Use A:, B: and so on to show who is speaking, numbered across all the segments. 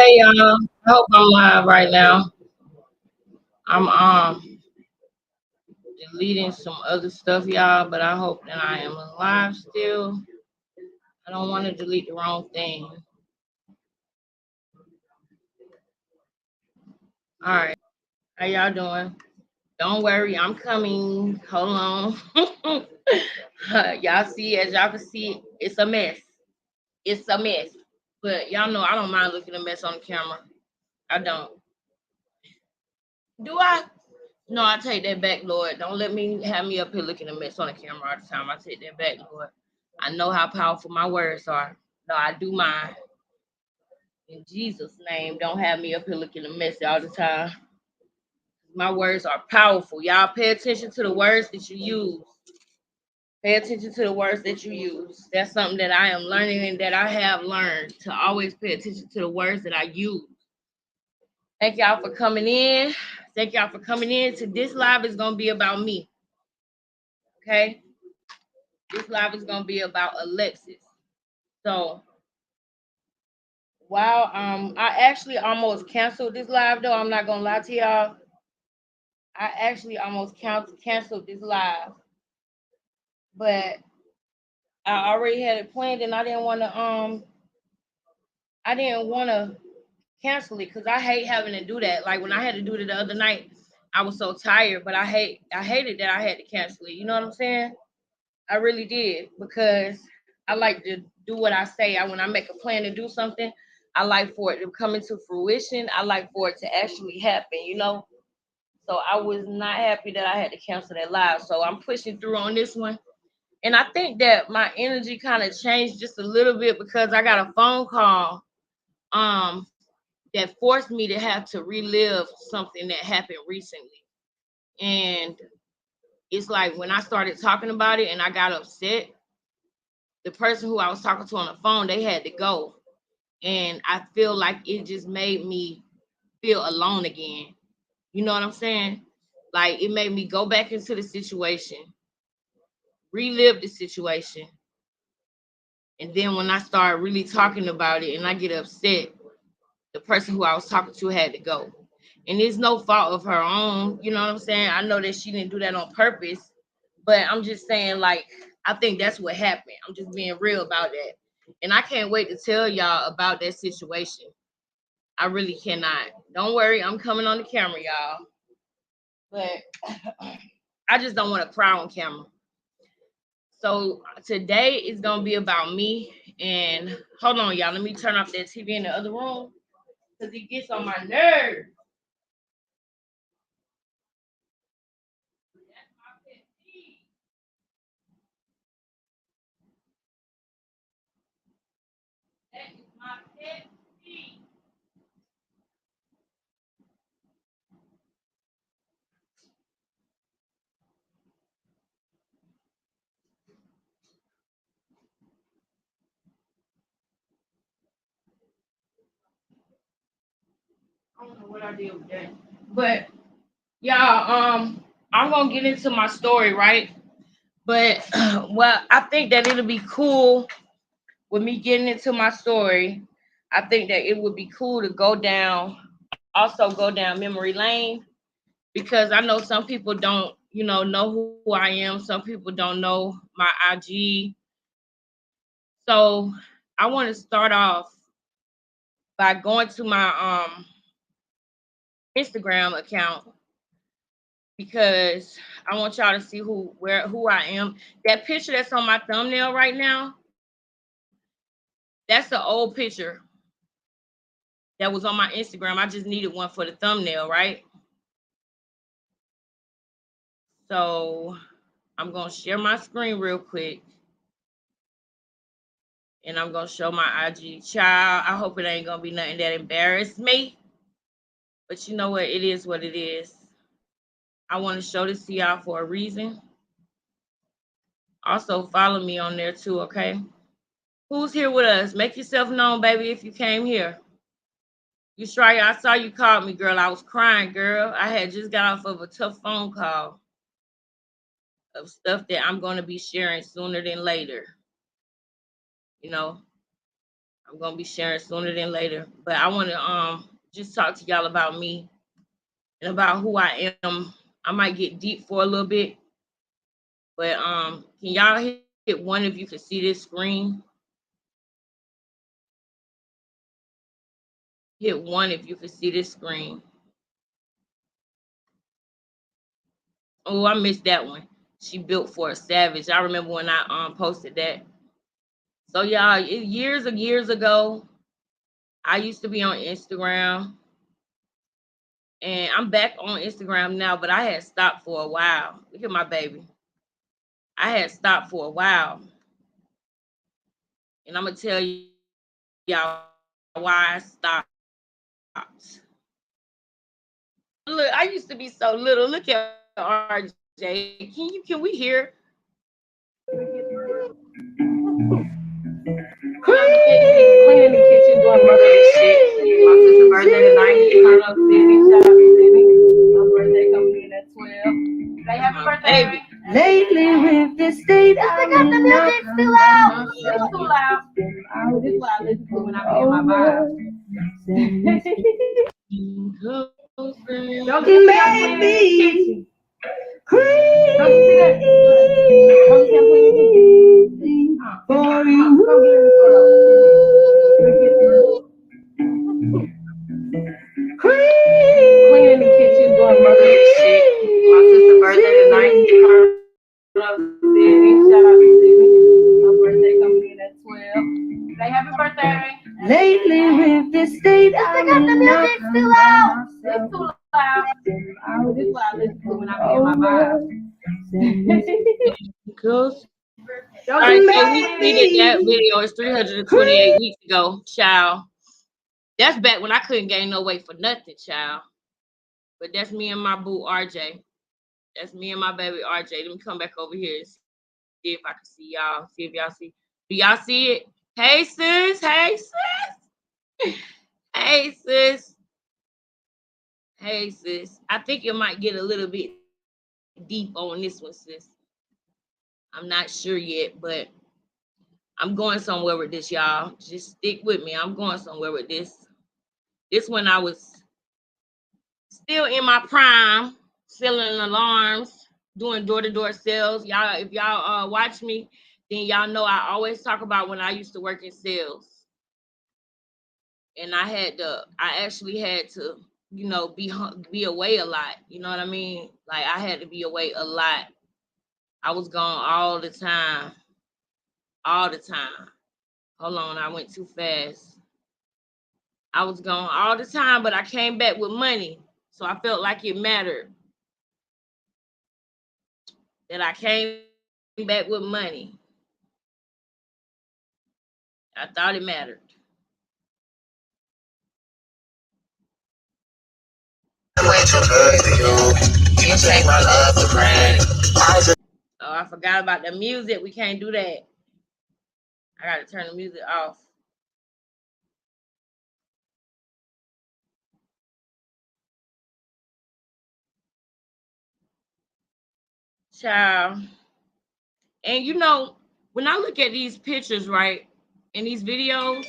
A: Hey y'all, I hope I'm live right now. I'm deleting some other stuff, y'all, but I hope that I am alive still. I don't want to delete the wrong thing. All right, how y'all doing? Don't worry, I'm coming. Hold on. Y'all see, as y'all can see, it's a mess. It's a mess. But y'all know I don't mind looking a mess on the camera. I don't. Do I? No, I take that back, Lord. Don't let me have me up here looking a mess on the camera all the time. I take that back, Lord. I know how powerful my words are. No, I do mine. In Jesus' name, don't have me up here looking a mess all the time. My words are powerful. Y'all pay attention to the words that you use. Pay attention to the words that you use. That's something that I am learning and that I have learned to always pay attention to the words that I use. Thank y'all for coming in. Thank y'all for coming in. To this live is gonna be about me. Okay, this live is gonna be about Alexis. So while I actually almost canceled this live though. I'm not gonna lie to y'all. I actually almost canceled this live, but I already had it planned and I didn't wanna cancel it because I hate having to do that. Like when I had to do it the other night, I was so tired, but I hated that I had to cancel it. You know what I'm saying? I really did because I like to do what I say. When I make a plan to do something, I like for it to come into fruition. I like for it to actually happen. So I was not happy that I had to cancel that live. So I'm pushing through on this one. And I think that my energy kind of changed just a little bit because I got a phone call um that forced me to have to relive something that happened recently. And it's like when I started talking about it and I got upset, the person who I was talking to on the phone, they had to go. And I feel like it just made me feel alone again. You know what I'm saying? Like it made me go back into the situation, relive the situation. And then when I start really talking about it and I get upset, the person who I was talking to had to go. And it's no fault of her own. You know what I'm saying? I know that she didn't do that on purpose, but I'm just saying, like, I think that's what happened. I'm just being real about that. And I can't wait to tell y'all about that situation. I really cannot. Don't worry, I'm coming on the camera, y'all. But I just don't want to cry on camera. So today is gonna be about me. And hold on, y'all. Let me turn off that TV in the other room because it gets on my nerves. That's my pet peeve. That is my pet peeve. I don't know what I did with that. But y'all, I'm gonna get into my story, right? But well, I think that it'll be cool with me getting into my story. I think that it would be cool to also go down memory lane because I know some people don't, know who I am. Some people don't know my IG. So I want to start off by going to my Instagram account because I want y'all to see who I am. That picture that's on my thumbnail right now, that's an old picture that was on my Instagram. I just needed one for the thumbnail, right? So I'm gonna share my screen real quick and I'm gonna show my IG. Child, I hope it ain't gonna be nothing that embarrassed me. But you know what? It is what it is. I want to show this to y'all for a reason. Also, follow me on there too, okay? Who's here with us? Make yourself known, baby, if you came here. You try. I saw you called me, girl. I was crying, girl. I had just got off of a tough phone call of stuff that I'm going to be sharing sooner than later. You know, I'm gonna be sharing sooner than later. But I want to just talk to y'all about me and about who I am. I might get deep for a little bit, but can y'all hit one if you can see this screen? Hit one if you can see this screen. Oh, I missed that one. She built for a savage. I remember when I posted that. So y'all, years ago, I used to be on Instagram, and I'm back on Instagram now, but I had stopped for a while. Look at my baby. I had stopped for a while, and I'm gonna tell y'all why I stopped. Look, I used to be so little. Look at RJ. Can we hear? Cleaning the kitchen, doing motherly shit. My sister's birthday tonight. Turn up, Sydney. Shout out to Sydney. My birthday coming in at 12. Say happy birthday. Baby. Lately with this state, I got the music too loud. It's too loud. This is what I listen to when I be in my vibe. Don't you see I'm cleaning the kitchen? Don't you see that? Don't you see I'm cleaning the kitchen? For you. Come get in the store. Cleaning the kitchen, doing motherly shit. My sister's birthday tonight. Turn up, Sydney. Shout out to Sydney. My birthday coming in at 12. Say happy birthday. Lately with this state, I got the music too loud. It's too loud. This is what I listen to when I be in my vibe. Cool. All right, so we tweeted that video. It's 328 weeks ago, child. That's back when I couldn't gain no weight for nothing, child. But that's me and my boo RJ. That's me and my baby RJ. Let me come back over here and see if I can see y'all. See if y'all see. Do y'all see it? Hey sis. Hey sis. Hey sis. Hey sis. I think it might get a little bit deep on this one, sis. I'm not sure yet, but I'm going somewhere with this, y'all. Just stick with me. I'm going somewhere with this. This when I was still in my prime, selling alarms, doing door-to-door sales. Y'all, if y'all watch me, then y'all know I always talk about when I used to work in sales. And I actually had to, be away a lot. You know what I mean? Like I had to be away a lot. I was gone all the time. All the time. Hold on, I went too fast. I was gone all the time, but I came back with money. So I felt like it mattered that I came back with money. I thought it mattered. Oh, I forgot about the music. We can't do that. I got to turn the music off. Child. And when I look at these pictures, right, and these videos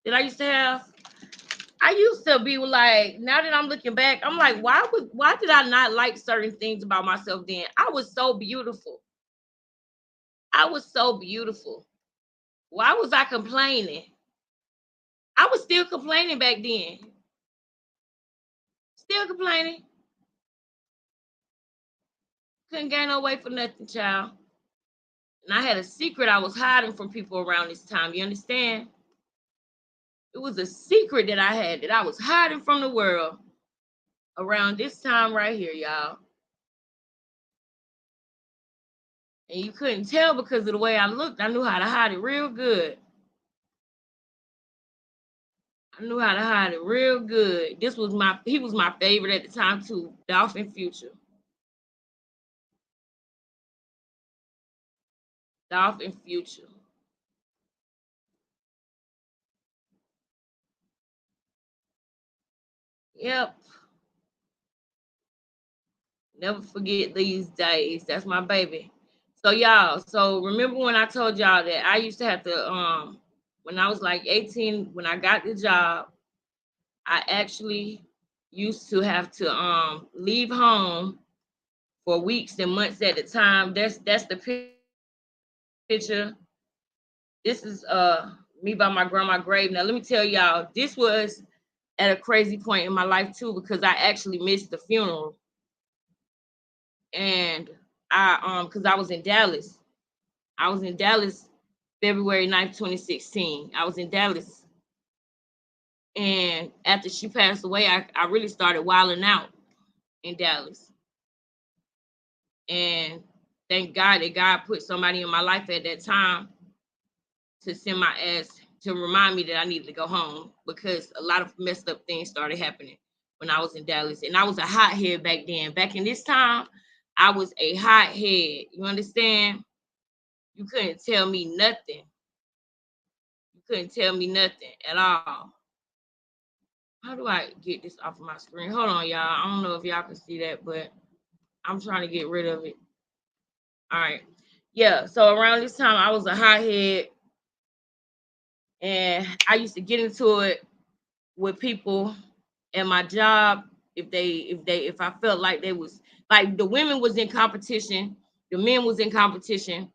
A: that I used to have, I used to be like, now that I'm looking back, I'm like, why did I not like certain things about myself then? I was so beautiful. I was so beautiful. Why was I complaining? I was still complaining back then. Still complaining. Couldn't gain no weight for nothing, child. And I had a secret I was hiding from people around this time. You understand? It was a secret that I had that I was hiding from the world around this time right here, y'all. And you couldn't tell because of the way I looked. I knew how to hide it real good. I knew how to hide it real good. He was my favorite at the time too, Dolphin Future. Dolphin Future. Yep. Never forget these days. That's my baby. So y'all, remember when I told y'all that I used to have to When I was like 18, when I got the job, I actually used to have to leave home for weeks and months at a time. That's the picture. This is me by my grandma's grave. Now let me tell y'all, this was at a crazy point in my life too, because I actually missed the funeral. And because I was in Dallas. I was in Dallas February 9th, 2016. I was in Dallas. And after she passed away, I really started wilding out in Dallas. And thank God that God put somebody in my life at that time to send my ass to remind me that I needed to go home, because a lot of messed up things started happening when I was in Dallas. And I was a hothead back then. Back in this time, I was a hothead. You understand? You couldn't tell me nothing. You couldn't tell me nothing at all. How do I get this off of my screen? Hold on, y'all. I don't know if y'all can see that, but I'm trying to get rid of it. All right. Yeah. So around this time, I was a hothead, and I used to get into it with people at my job. If I felt like they was like, the women was in competition, the men was in competition,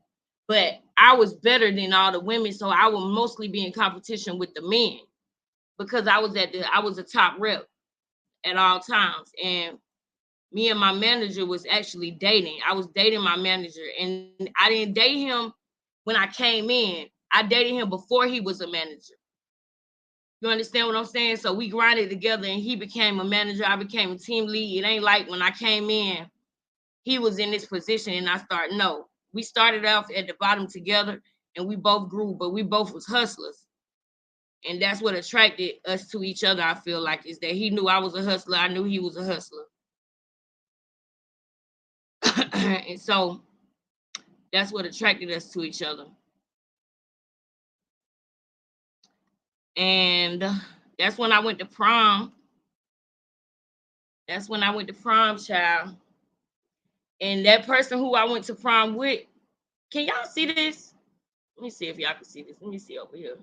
A: but I was better than all the women, so I would mostly be in competition with the men, because I was a top rep at all times. And me and my manager was actually dating. I was dating my manager, and I didn't date him when I came in. I dated him before he was a manager. You understand what I'm saying? So we grinded together, and he became a manager. I became a team lead. It ain't like when I came in, he was in this position and I started. No, we started off at the bottom together, and we both grew, but we both was hustlers. And that's what attracted us to each other. I feel like, is that he knew I was a hustler. I knew he was a hustler. And so that's what attracted us to each other. And that's when I went to prom. That's when I went to prom, child. And that person who I went to prom with, can y'all see this? Let me see if y'all can see this. Let me see over here.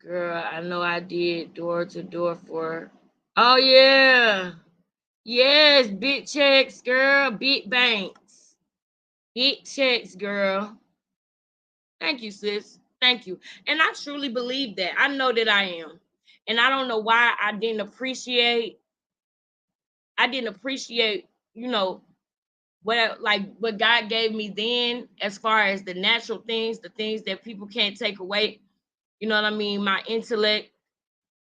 A: Girl, I know I did door to door for her. Oh yeah. Yes, big checks, girl. Big banks. Big checks, girl. Thank you, sis. Thank you. And I truly believe that. I know that I am. And I don't know why I didn't appreciate, you know, what God gave me then, as far as the natural things, the things that people can't take away. You know what I mean? My intellect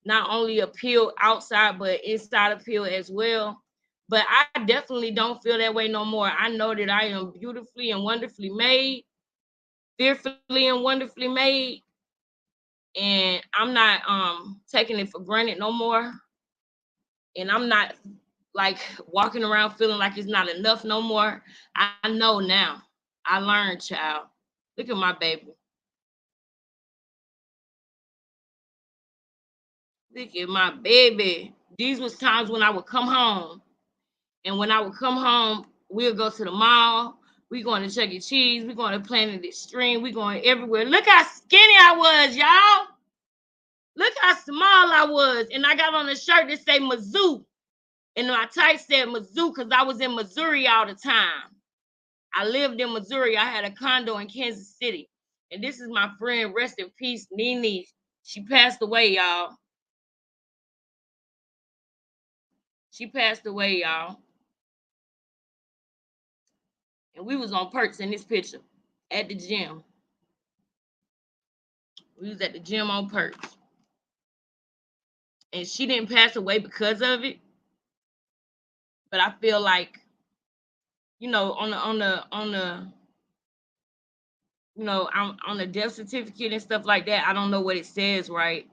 A: not only appeal outside but inside appeal as well. But I definitely don't feel that way no more. I know that I am beautifully and wonderfully made, fearfully and wonderfully made, and I'm not taking it for granted no more. And I'm not like walking around feeling like it's not enough no more. I know now. I learned, child. Look at my baby. Look at my baby. These was times when I would come home. And when I would come home, we'll go to the mall. We going to Chuck E. Cheese. We going to Planet Extreme. We going everywhere. Look how skinny I was, y'all. Look how small I was. And I got on a shirt that say Mizzou. And my tights said Mizzou because I was in Missouri all the time. I lived in Missouri. I had a condo in Kansas City. And this is my friend, rest in peace, Nene. She passed away, y'all. She passed away, y'all. And we was on perks in this picture at the gym. We was at the gym on perks. And she didn't pass away because of it. But I feel like, on the death certificate and stuff like that, I don't know what it says, right?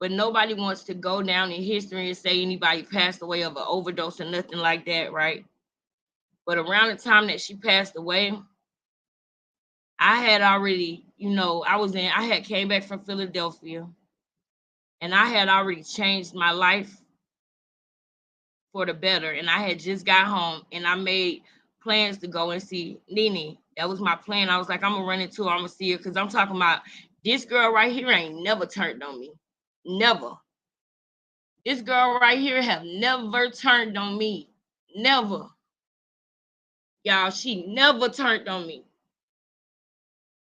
A: But nobody wants to go down in history and say anybody passed away of an overdose or nothing like that, right? But around the time that she passed away, I had already, I had came back from Philadelphia, and I had already changed my life for the better. And I had just got home, and I made plans to go and see Nene. That was my plan. I was like, I'm gonna run into her, I'm gonna see her, because I'm talking about this girl right here ain't never turned on me. Never. This girl right here have never turned on me. Never. Y'all, she never turned on me.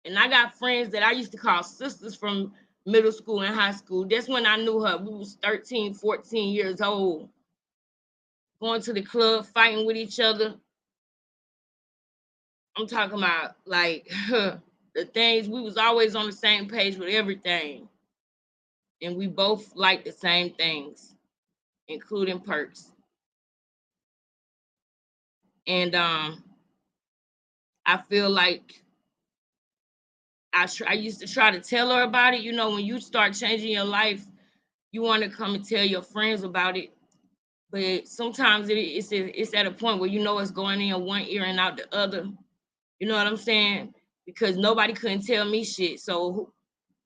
A: And I got friends that I used to call sisters from middle school and high school. That's when I knew her. We was 13, 14 years old. Going to the club, fighting with each other. I'm talking about like the things. We was always on the same page with everything. And we both liked the same things, including perks. And I feel like I used to try to tell her about it. You know, when you start changing your life, you want to come and tell your friends about it. But sometimes it's at a point where you know it's going in one ear and out the other. You know what I'm saying? Because nobody couldn't tell me shit. So,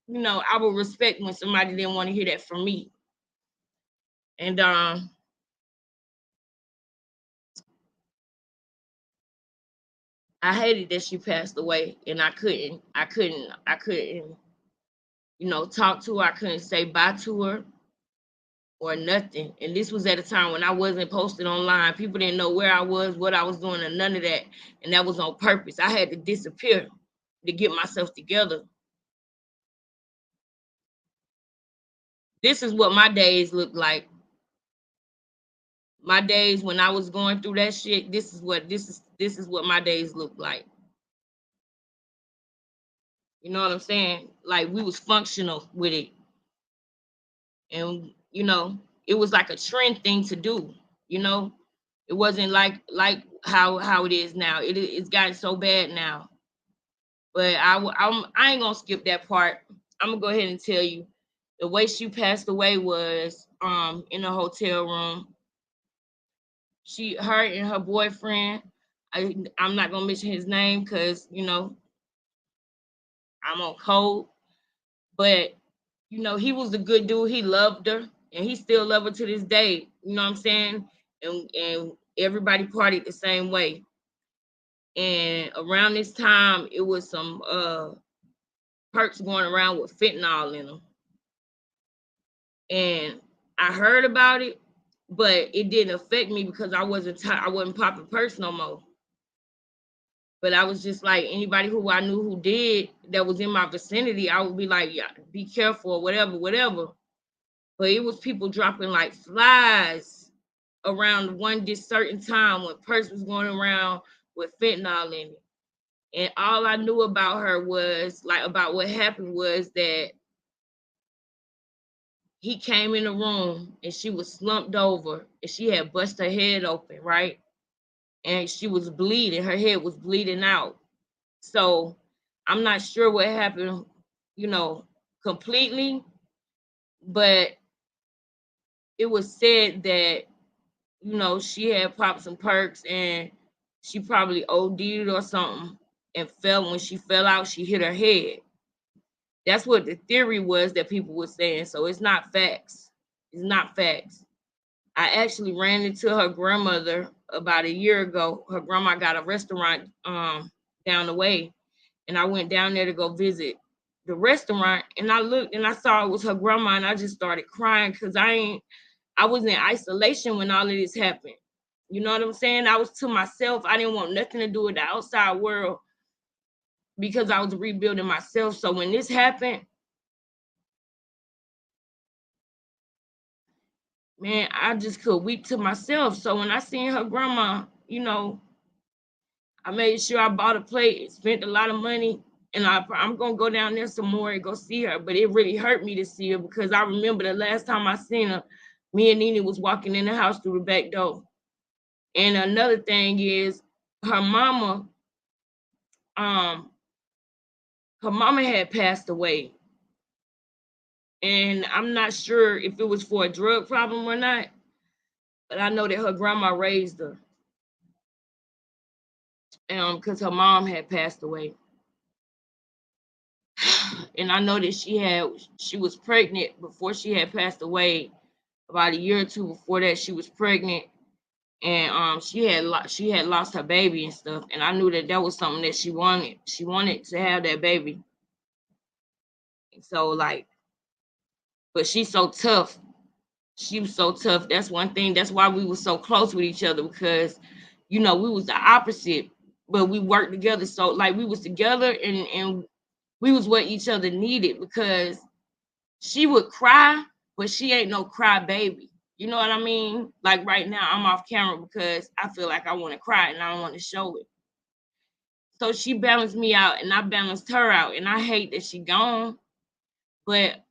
A: you know, I would respect when somebody didn't want to hear that from me. And I hated that she passed away, and I couldn't, you know, talk to her. I couldn't say bye to her or nothing. And this was at a time when I wasn't posted online. People didn't know where I was, what I was doing, and none of that. And that was on purpose. I had to disappear to get myself together. This is what my days look like. My days when I was going through that shit, this is what my days look like. You know what I'm saying? Like we was functional with it. And you know, it was like a trend thing to do, you know. It wasn't like how it is now. It's gotten so bad now. But I ain't gonna skip that part. I'm gonna go ahead and tell you the way she passed away was in a hotel room. Her and her boyfriend. I'm not gonna mention his name because you know I'm on code, but you know he was a good dude. He loved her, and he still love her to this day. You know what I'm saying? And everybody partied the same way. And around this time, it was some perks going around with fentanyl in them, and I heard about it, but it didn't affect me because I wasn't popping perks no more. But I was just like anybody who I knew who did that was in my vicinity, I would be like, yeah, be careful or whatever, whatever. But it was people dropping like flies around this certain time when Purse was going around with fentanyl in it. And all I knew about her was like about what happened was that he came in the room and she was slumped over and she had bust her head open, right? And she was bleeding, her head was bleeding out. So I'm not sure what happened, you know, completely, but it was said that, you know, she had popped some perks and she probably OD'd or something and fell. When she fell out, she hit her head. That's what the theory was that people were saying. So it's not facts. It's not facts. I actually ran into her grandmother about a year ago. Her grandma got a restaurant down the way, and I went down there to go visit the restaurant, and I looked and I saw it was her grandma, and I just started crying because I was in isolation when all of this happened. You know what I'm saying? I was to myself. I didn't want nothing to do with the outside world because I was rebuilding myself. So when this happened, man, I just could weep to myself. So when I seen her grandma, you know, I made sure I bought a plate, spent a lot of money, and I'm gonna go down there some more and go see her. But it really hurt me to see her because I remember the last time I seen her, me and Nene was walking in the house through the back door. And another thing is her mama, um, her mama had passed away. And I'm not sure if it was for a drug problem or not, but I know that her grandma raised her. Because her mom had passed away. And I know that she was pregnant before she had passed away. About a year or two before that, she was pregnant, and she had lost her baby and stuff, and I knew that that was something that she wanted. She wanted to have that baby. So like, but she's so tough. She was so tough. That's one thing. That's why we were so close with each other, because we was the opposite, but we worked together. So like we was together, and we was what each other needed, because she would cry, but she ain't no cry baby. You know what I mean? Like right now, I'm off camera because I feel like I want to cry and I don't want to show it. So she balanced me out, and I balanced her out, and I hate that she gone. But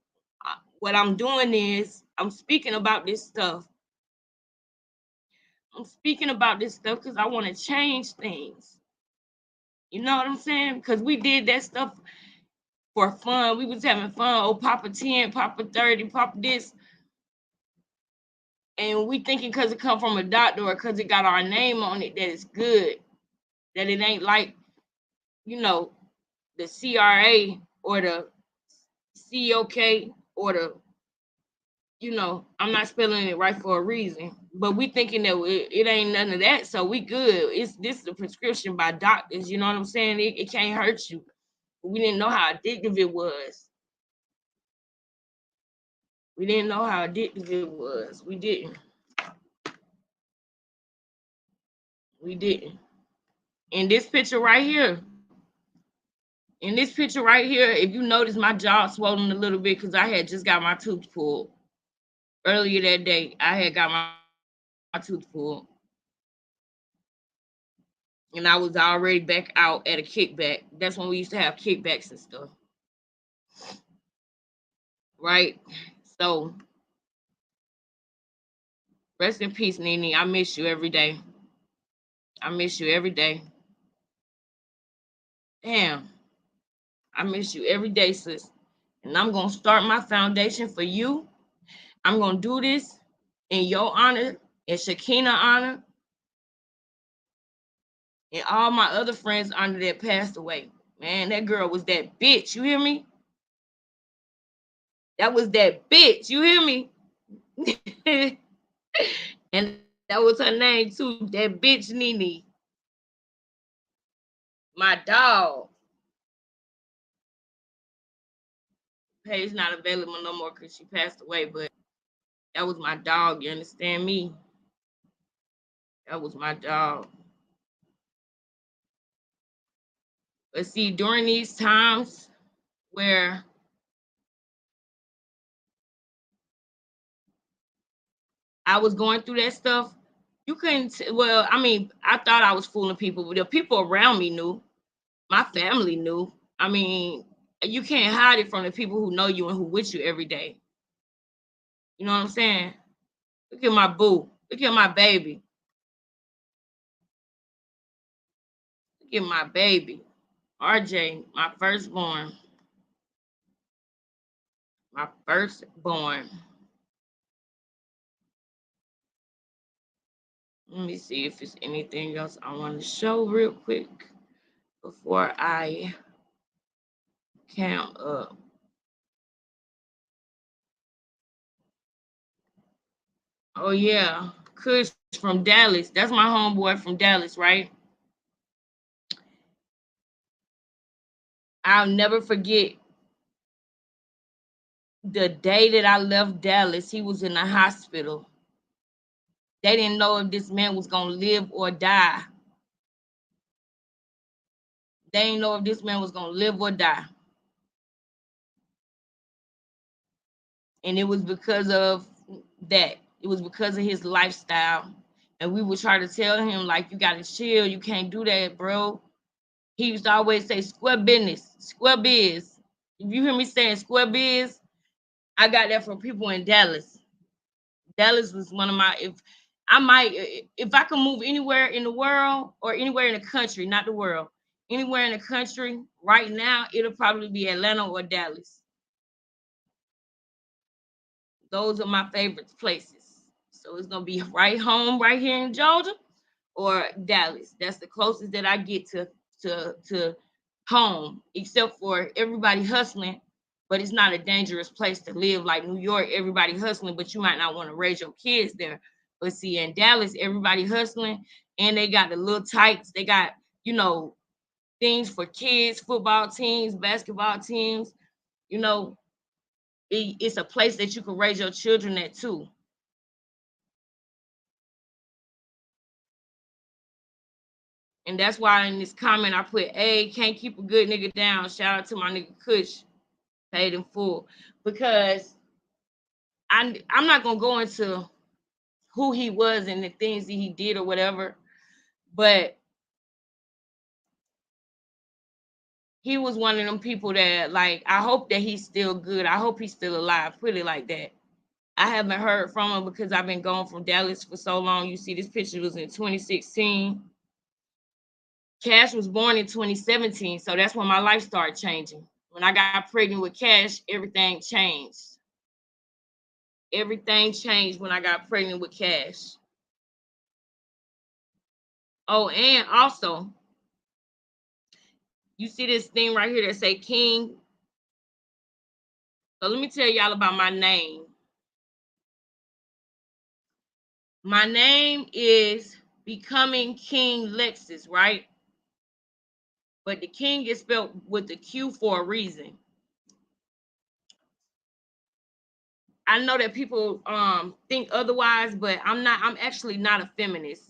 A: what I'm doing is I'm speaking about this stuff. I'm speaking about this stuff because I want to change things. You know what I'm saying? Because we did that stuff for fun. We was having fun. Oh, Papa 10, Papa 30, Papa this. And we thinking because it come from a doctor or because it got our name on it that it's good. That it ain't like, the CRA or the COK or the, I'm not spelling it right for a reason. But we thinking that it ain't none of that, so we good. This is a prescription by doctors, you know what I'm saying? It can't hurt you. But we didn't know how addictive it was. We didn't know how addictive it was. We didn't. We didn't. In this picture right here, if you notice, my jaw swollen a little bit because I had just got my tooth pulled. Earlier that day, I had got my tooth pulled. And I was already back out at a kickback. That's when we used to have kickbacks and stuff. Right? So, rest in peace, Nene. I miss you every day. I miss you every day. Damn. I miss you every day, sis. And I'm going to start my foundation for you. I'm going to do this in your honor, in Shakina honor, and all my other friends honor that passed away. Man, that girl was that bitch. You hear me? That was that bitch. You hear me? And that was her name too. That bitch Nene. My dog. Page not available no more because she passed away, but that was my dog. You understand me? That was my dog. But see, during these times where I was going through that stuff, you couldn't. Well, I mean, I thought I was fooling people, but the people around me knew. My family knew. I mean, you can't hide it from the people who know you and who with you every day. You know what I'm saying? Look at my boo. Look at my baby. Look at my baby. RJ, my firstborn. My firstborn. Let me see if there's anything else I want to show real quick before I count up. Oh yeah, Kush from Dallas. That's my homeboy from Dallas, right? I'll never forget the day that I left Dallas. He was in the hospital. They didn't know if this man was gonna live or die. They didn't know if this man was gonna live or die. And it was because of that. It was because of his lifestyle. And we would try to tell him, like, you gotta chill, you can't do that, bro. He used to always say square business, square biz. If you hear me saying square biz, I got that from people in Dallas. Dallas was one of my, if I could move anywhere in the world or anywhere in the country, not the world, anywhere in the country right now, it'll probably be Atlanta or Dallas. Those are my favorite places. So it's gonna be right home, right here in Georgia, or Dallas. That's the closest that I get to home, except for everybody hustling. But it's not a dangerous place to live like New York. Everybody hustling, but you might not want to raise your kids there. But see, in Dallas, everybody hustling, and they got the little tights. They got, you know, things for kids, football teams, basketball teams. You know, it's a place that you can raise your children at too. And that's why in this comment I put, "Hey, can't keep a good nigga down." Shout out to my nigga Kush, paid in full, because I'm not gonna go into who he was and the things that he did or whatever, but he was one of them people that, like, I hope that he's still good. I hope he's still alive. Put it like that. I haven't heard from him because I've been gone from Dallas for so long. You see, this picture was in 2016. Cash was born in 2017, so that's when my life started changing. When I got pregnant with Cash, everything changed. Everything changed when I got pregnant with Cash. Oh, and also, you see this thing right here that say King. So let me tell y'all about my name. My name is Becoming Qinglexus, right? But the King is spelled with the Q for a reason. I know that people think otherwise, but I'm not. I'm actually not a feminist.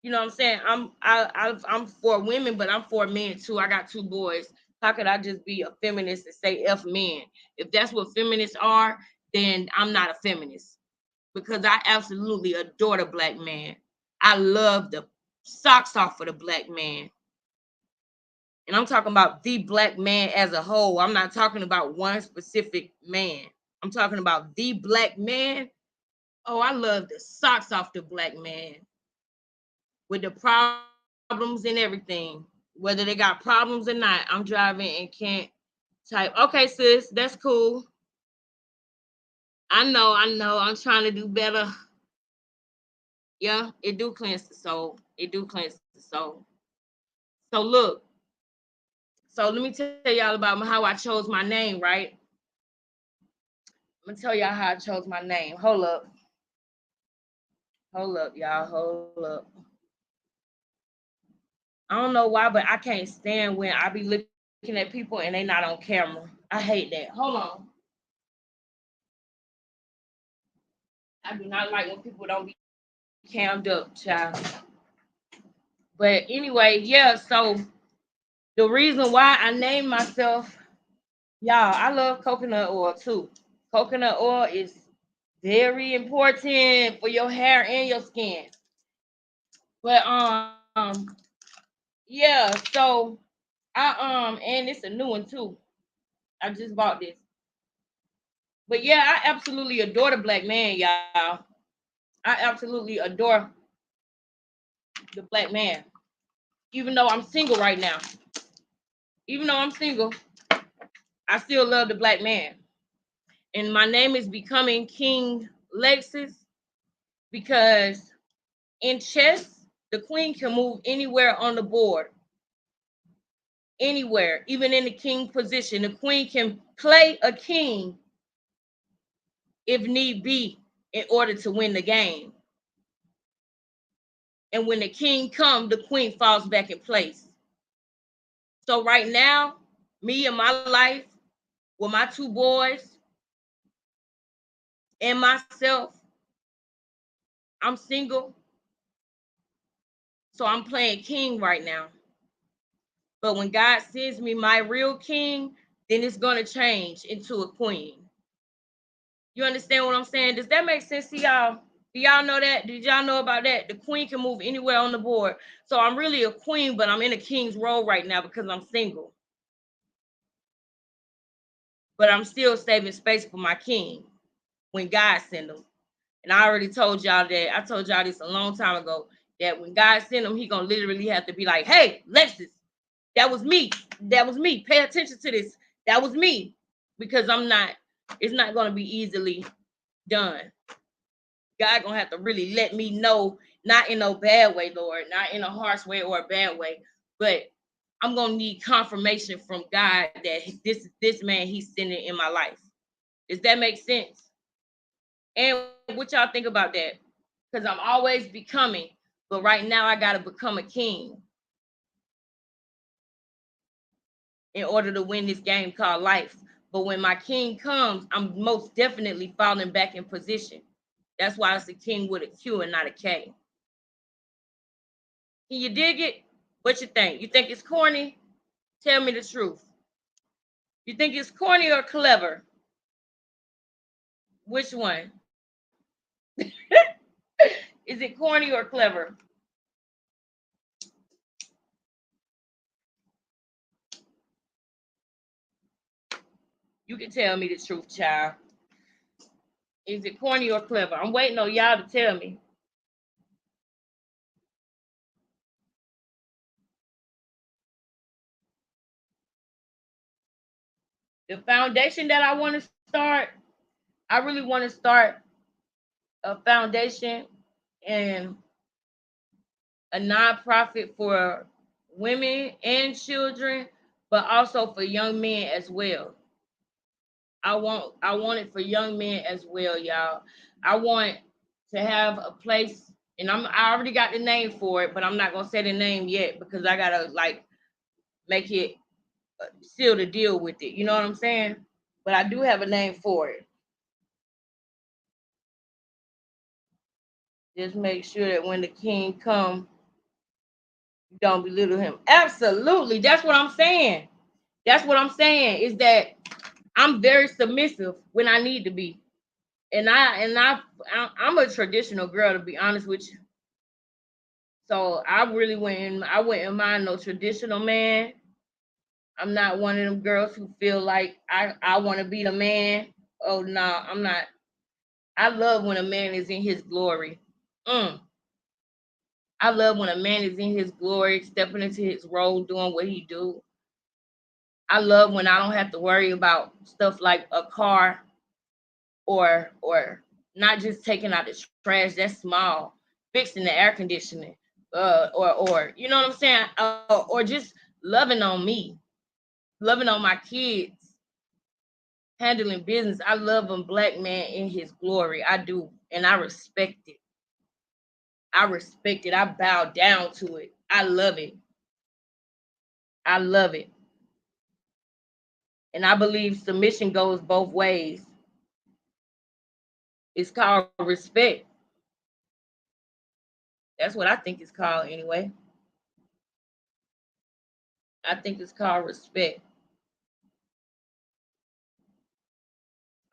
A: You know what I'm saying? I'm for women, but I'm for men too. I got two boys. How could I just be a feminist and say F men? If that's what feminists are, then I'm not a feminist, because I absolutely adore the black man. I love the socks off of the black man. And I'm talking about the black man as a whole. I'm not talking about one specific man. I'm talking about the black man. Oh, I love the socks off the black man with the problems and everything. Whether they got problems or not, I'm driving and can't type. Okay, sis, that's cool. I know. I'm trying to do better. Yeah, it do cleanse the soul. It do cleanse the soul. So look, so let me tell y'all about how I chose my name, right? I'm gonna tell y'all how I chose my name. Hold up. Hold up, y'all. Hold up. I don't know why, but I can't stand when I be looking at people and they not on camera. I hate that. Hold on. I do not like when people don't be cammed up, child. But anyway, yeah, so the reason why I named myself, y'all, I love coconut oil too. Coconut oil is very important for your hair and your skin. But yeah, so and it's a new one too. I just bought this. But yeah, I absolutely adore the black man, y'all. I absolutely adore the black man. Even though I'm single right now. Even though I'm single, I still love the black man. And my name is Becoming Qinglexus because in chess, the queen can move anywhere on the board. Anywhere, even in the king position. The queen can play a king if need be in order to win the game. And when the king comes, the queen falls back in place. So right now, me and my life with my two boys and myself, I'm single. So I'm playing king right now. But when God sends me my real king, then it's going to change into a queen. You understand what I'm saying? Does that make sense to y'all? Do y'all know that? Did y'all know about that? The queen can move anywhere on the board. So I'm really a queen, but I'm in a king's role right now because I'm single. But I'm still saving space for my king when God send him. And I already told y'all that. I told y'all this a long time ago, that when God send him, he gonna literally have to be like, "Hey, Lexus, that was me. That was me. Pay attention to this. That was me." Because it's not gonna be easily done. God gonna have to really let me know, not in no bad way, Lord, not in a harsh way or a bad way, but I'm gonna need confirmation from God that this man he's sending in my life. Does that make sense? And what y'all think about that? because I'm always becoming. But right now, I got to become a king in order to win this game called life. But when my king comes, I'm most definitely falling back in position. That's why it's a king with a Q and not a K. Can you dig it? What you think? You think it's corny? Tell me the truth. You think it's corny or clever? Which one? Is it corny or clever? You can tell me the truth, child. Is it corny or clever? I'm waiting on y'all to tell me. The foundation that I want to start, I really want to start a foundation and a nonprofit for women and children, but also for young men as well. I want it for young men as well, y'all. I want to have a place, and I already got the name for it, but I'm not gonna say the name yet because I gotta like make it seal the deal with it. You know what I'm saying? But I do have a name for it. Just make sure that when the king come, you don't belittle him. Absolutely, that's what I'm saying. That's what I'm saying is that I'm very submissive when I need to be, and I'm a traditional girl, to be honest with you. So I really I wouldn't mind no traditional man. I'm not one of them girls who feel like I want to be the man. Oh no, I'm not. I love when a man is in his glory. Mm. I love when a man is in his glory, stepping into his role, doing what he do. I love when I don't have to worry about stuff like a car or not just taking out the trash. That's small. Fixing the air conditioning, or you know what I'm saying, or just loving on me, loving on my kids, handling business. I love a black man in his glory. I do, and I respect it. I respect it. I bow down to it. I love it. I love it. And I believe submission goes both ways. It's called respect. That's what I think it's called anyway. I think it's called respect.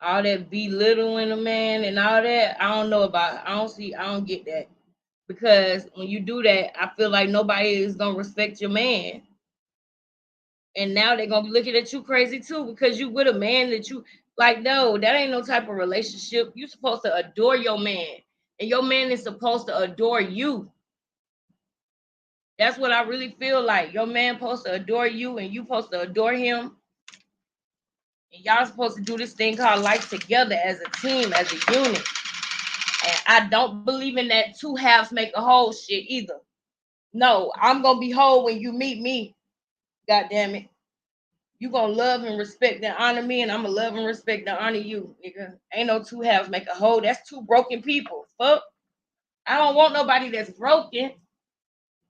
A: All that belittling a man and all that, I don't know about. I don't get that. Because when you do that, I feel like nobody is gonna respect your man. And now they're gonna be looking at you crazy too because you with a man that you like. No, that ain't no type of relationship. You supposed to adore your man, and your man is supposed to adore you. That's what I really feel like. Your man supposed to adore you, and you supposed to adore him. And y'all supposed to do this thing called life together as a team, as a unit. And I don't believe in that two halves make a whole shit either. No, I'm gonna be whole when you meet me. God damn it. You gonna love and respect and honor me, and I'm gonna love and respect and honor you, nigga. Ain't no two halves make a whole. That's two broken people. Fuck. I don't want nobody that's broken.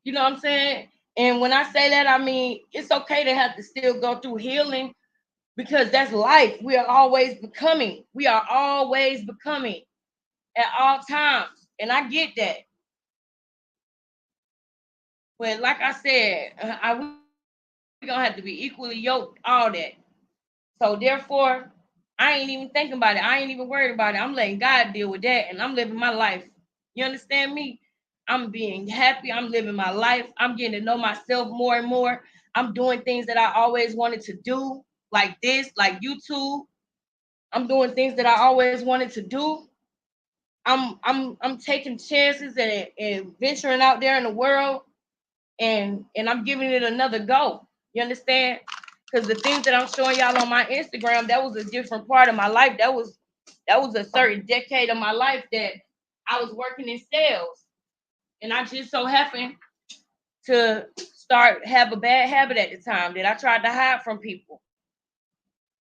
A: You know what I'm saying? And when I say that, I mean it's okay to have to still go through healing because that's life. We are always becoming. We are always becoming at all times. And I get that. But like I said, we gonna have to be equally yoked, all that. So therefore, I ain't even thinking about it. I ain't even worried about it. I'm letting God deal with that, and I'm living my life. You understand me? I'm being happy. I'm living my life. I'm getting to know myself more and more. I'm doing things that I always wanted to do, like this, like YouTube. I'm doing things that I always wanted to do. I'm taking chances and venturing out there in the world, and I'm giving it another go. You understand? Because the things that I'm showing y'all on my Instagram, that was a different part of my life. That was a certain decade of my life that I was working in sales, and I just so happened to start have a bad habit at the time that I tried to hide from people.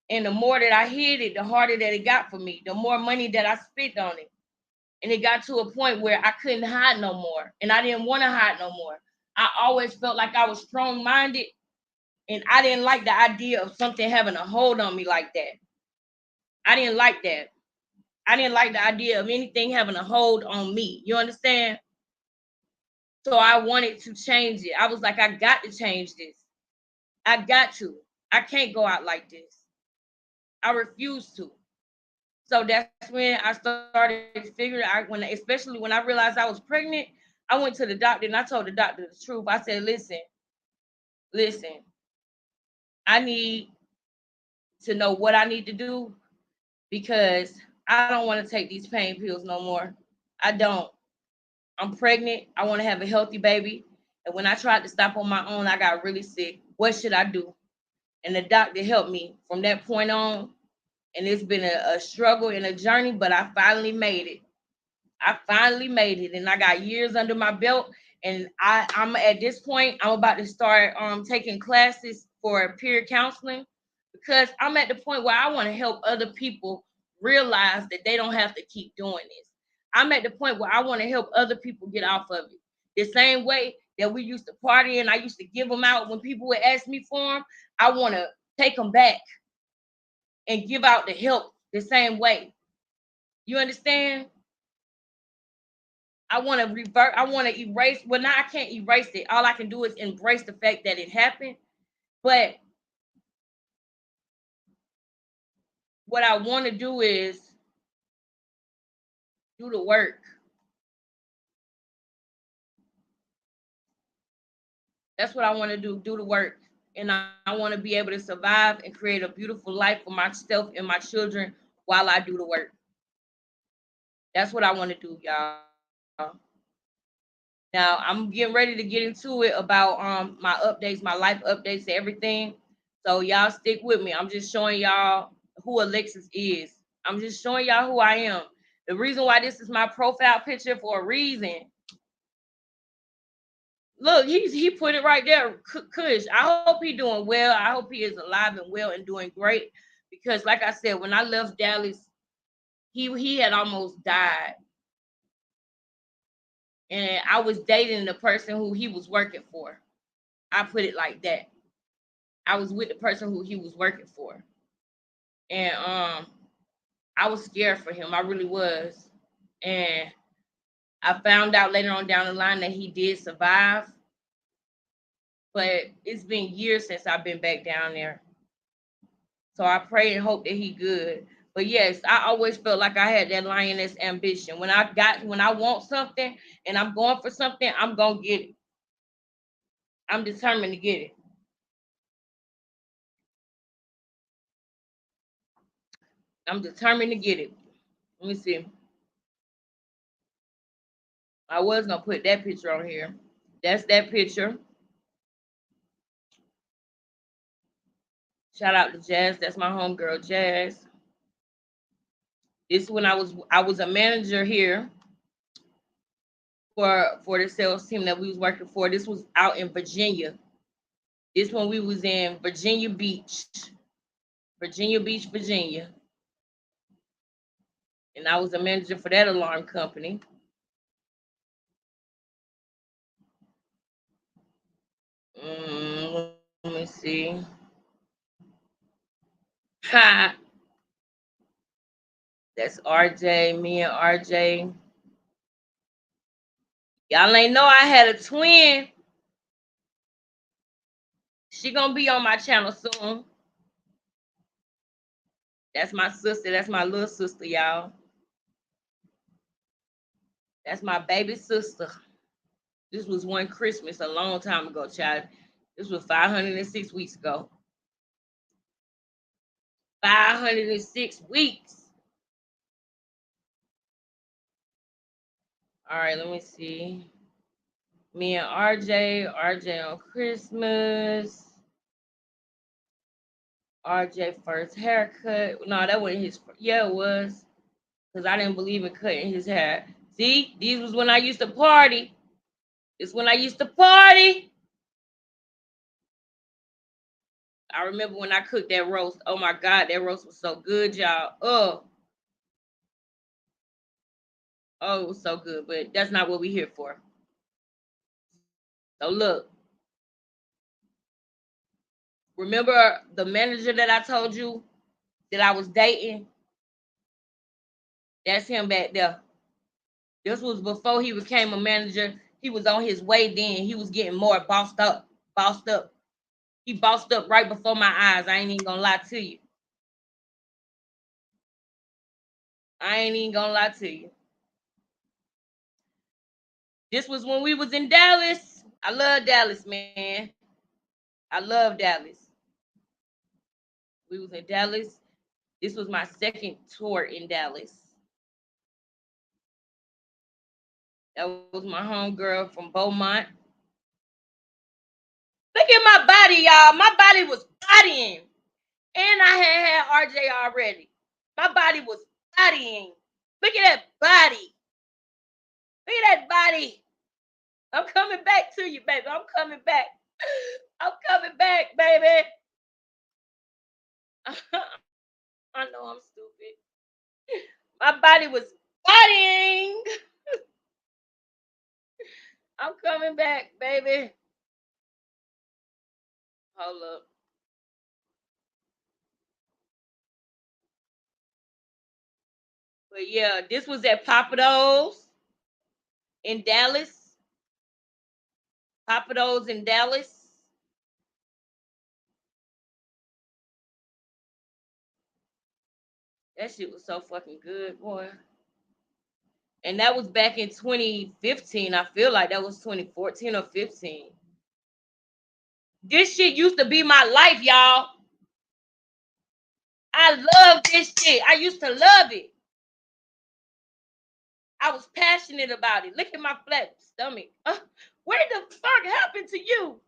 A: And the more that I hid it, the harder that it got for me. The more money that I spent on it. And it got to a point where I couldn't hide no more. And I didn't want to hide no more. I always felt like I was strong minded. And I didn't like the idea of something having a hold on me like that. I didn't like that. I didn't like the idea of anything having a hold on me. You understand? So I wanted to change it. I was like, I got to change this. I got to. I can't go out like this. I refuse to. So that's when I started figuring out especially when I realized I was pregnant, I went to the doctor and I told the doctor the truth. I said, listen, I need to know what I need to do because I don't want to take these pain pills no more. I don't. I'm pregnant. I want to have a healthy baby. And when I tried to stop on my own, I got really sick. What should I do? And the doctor helped me from that point on. And it's been a struggle and a journey, but I finally made it. I finally made it, and I got years under my belt. And I'm at this point, I'm about to start taking classes for peer counseling because I'm at the point where I want to help other people realize that they don't have to keep doing this. I'm at the point where I want to help other people get off of it. The same way that we used to party and I used to give them out when people would ask me for them, I want to take them back and give out the help the same way. You understand? I want to revert. I want to erase. Well, now I can't erase it. All I can do is embrace the fact that it happened. But what I want to do is do the work. That's what I want to do. Do the work. And I want to be able to survive and create a beautiful life for myself and my children while I do the work. That's what I want to do, y'all. Now I'm getting ready to get into it about my updates, my life updates, everything. So y'all stick with me. I'm just showing y'all who Alexis is. I'm just showing y'all who I am. The reason why this is my profile picture for a reason. Look, he put it right there. Kush. I hope he doing well. I hope he is alive and well and doing great. Because like I said, when I left Dallas, he had almost died. And I was dating the person who he was working for. I put it like that. I was with the person who he was working for. And I was scared for him. I really was. And I found out later on down the line that he did survive. But it's been years since I've been back down there. So I pray and hope that he good. But yes, I always felt like I had that lioness ambition. When I want something and I'm going for something, I'm gonna get it. I'm determined to get it. I'm determined to get it. Let me see. I was gonna put that picture on here. That's that picture. Shout out to Jazz. That's my homegirl, Jazz. This when I was a manager here for the sales team that we was working for. This was out in Virginia. This one we was in Virginia Beach, Virginia, and I was a manager for that alarm company. Let me see. Ha! That's RJ. Me and RJ. Y'all ain't know I had a twin. She gonna be on my channel soon. That's my sister. That's my little sister, y'all. That's my baby sister. This was one Christmas a long time ago, child. This was 506 weeks ago. 506 weeks. All right, let me see. Me and RJ on Christmas. RJ first haircut. No, that wasn't his. Yeah, it was. Because I didn't believe in cutting his hair. See, these was when I used to party. This when I used to party. I remember when I cooked that roast. Oh my God, that roast was so good, y'all. Oh, Oh, it was so good, but that's not what we're here for. So look, remember the manager that I told you that I was dating? That's him back there. This was before he became a manager. He was on his way then. He was getting more bossed up. Bossed up. He bossed up right before my eyes. I ain't even gonna lie to you. I ain't even gonna lie to you. This was when we was in Dallas. I love Dallas, man. I love Dallas. We was in Dallas. This was my second tour in Dallas. That was my homegirl from Beaumont. Look at my body, y'all. My body was bodying. And I had RJ already. My body was bodying. Look at that body. Look at that body. I'm coming back to you, baby. I'm coming back. I'm coming back, baby. I know I'm stupid. My body was bodying. I'm coming back, baby. Hold up. But yeah, this was at Papados in Dallas. Papados in Dallas. That shit was so fucking good, boy. And that was back in 2015. I feel like that was 2014 or 15. This shit used to be my life, y'all. I love this shit. I used to love it. I was passionate about it. Look at my flat stomach. Where the fuck happened to you?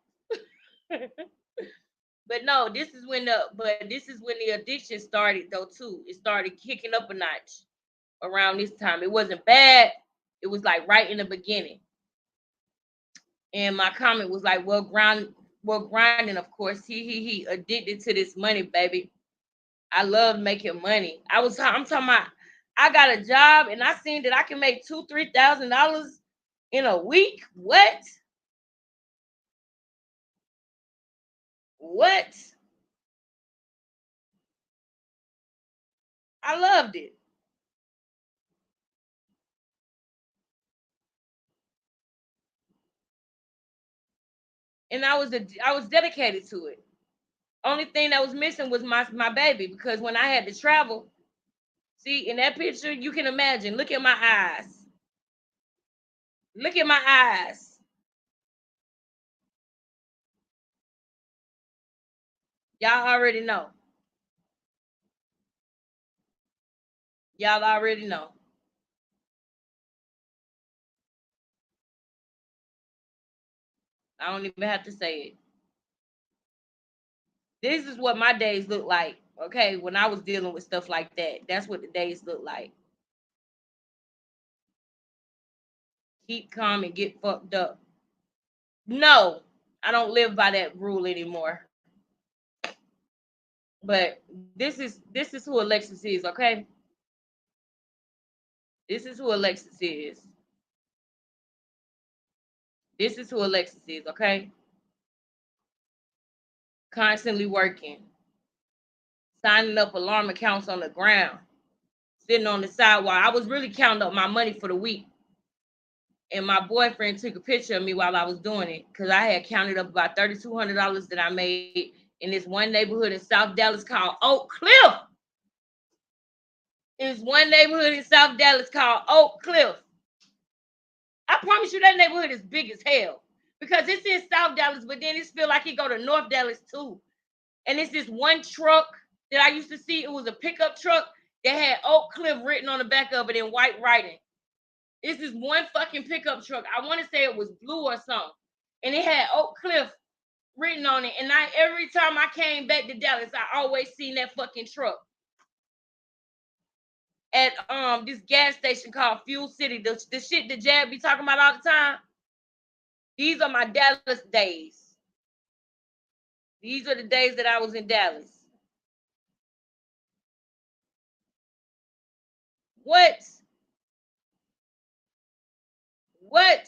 A: But no, this is when the addiction started though too. It started kicking up a notch around this time. It wasn't bad. It was like right in the beginning. And my comment was like, well, grinding, of course. He addicted to this money, baby. I love making money. I'm talking about I got a job and I seen that I can make $2,000-3,000 in a week. What? What? I loved it. And I was dedicated to it. Only thing that was missing was my baby, because when I had to travel, see in that picture, you can imagine. Look at my eyes. Look at my eyes. Y'all already know. Y'all already know. I don't even have to say it. This is what my days look like. Okay, when I was dealing with stuff like that, that's what the days look like. Keep calm and get fucked up. No, I don't live by that rule anymore. But this is who Alexis is, okay? This is who Alexis is. This is who Alexis is, okay? Constantly working, signing up alarm accounts on the ground, sitting on the sidewalk. I was really counting up my money for the week. And my boyfriend took a picture of me while I was doing it, because I had counted up about $3,200 that I made in this one neighborhood in South Dallas called Oak Cliff. There's one neighborhood in South Dallas called Oak Cliff. I promise you that neighborhood is big as hell, because it's in South Dallas, but then it's feel like it go to North Dallas too. And it's this one truck that I used to see. It was a pickup truck that had Oak Cliff written on the back of it in white writing. It's this one fucking pickup truck. I want to say it was blue or something. And it had Oak Cliff written on it. And every time I came back to Dallas, I always seen that fucking truck at this gas station called Fuel City. The shit that Jab be talking about all the time. These are my Dallas days. These are the days that I was in Dallas. What? What?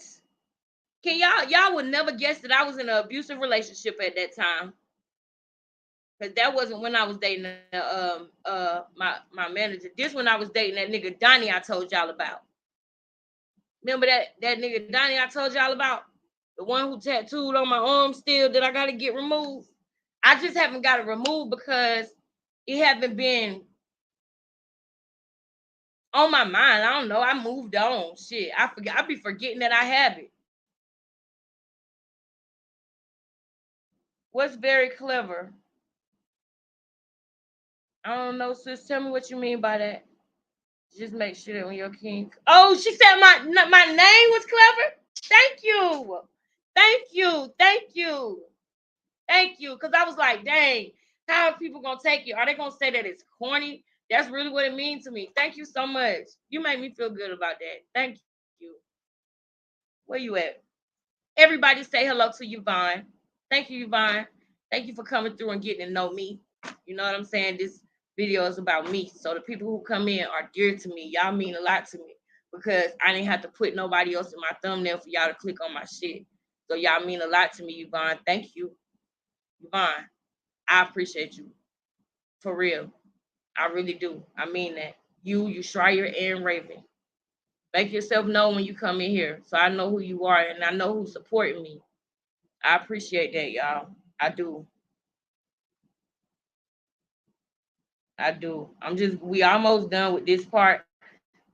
A: Can y'all would never guess that I was in an abusive relationship at that time. Cause that wasn't when I was dating my manager. This when I was dating that nigga Donnie I told y'all about. Remember that nigga Donnie I told y'all about? The one who tattooed on my arm still that I gotta get removed. I just haven't got it removed because it haven't been on my mind. I don't know. I moved on. Shit. I be forgetting that I have it. What's very clever? I don't know, sis. Tell me what you mean by that. Just make sure that when you're king. Oh, she said my name was clever. Thank you. Thank you. Thank you. Thank you. Because I was like, dang, how are people gonna take it? Are they gonna say that it's corny? That's really what it means to me. Thank you so much. You made me feel good about that. Thank you. Where you at? Everybody say hello to Yvonne. Thank you, Yvonne. Thank you for coming through and getting to know me. You know what I'm saying? This video is about me. So the people who come in are dear to me. Y'all mean a lot to me because I didn't have to put nobody else in my thumbnail for y'all to click on my shit. So y'all mean a lot to me, Yvonne. Thank you, Yvonne. I appreciate you. For real. I really do. I mean that. You, Schreier, and Raven. Make yourself known when you come in here so I know who you are and I know who's supporting me. I appreciate that, y'all. I do. I do. We almost done with this part.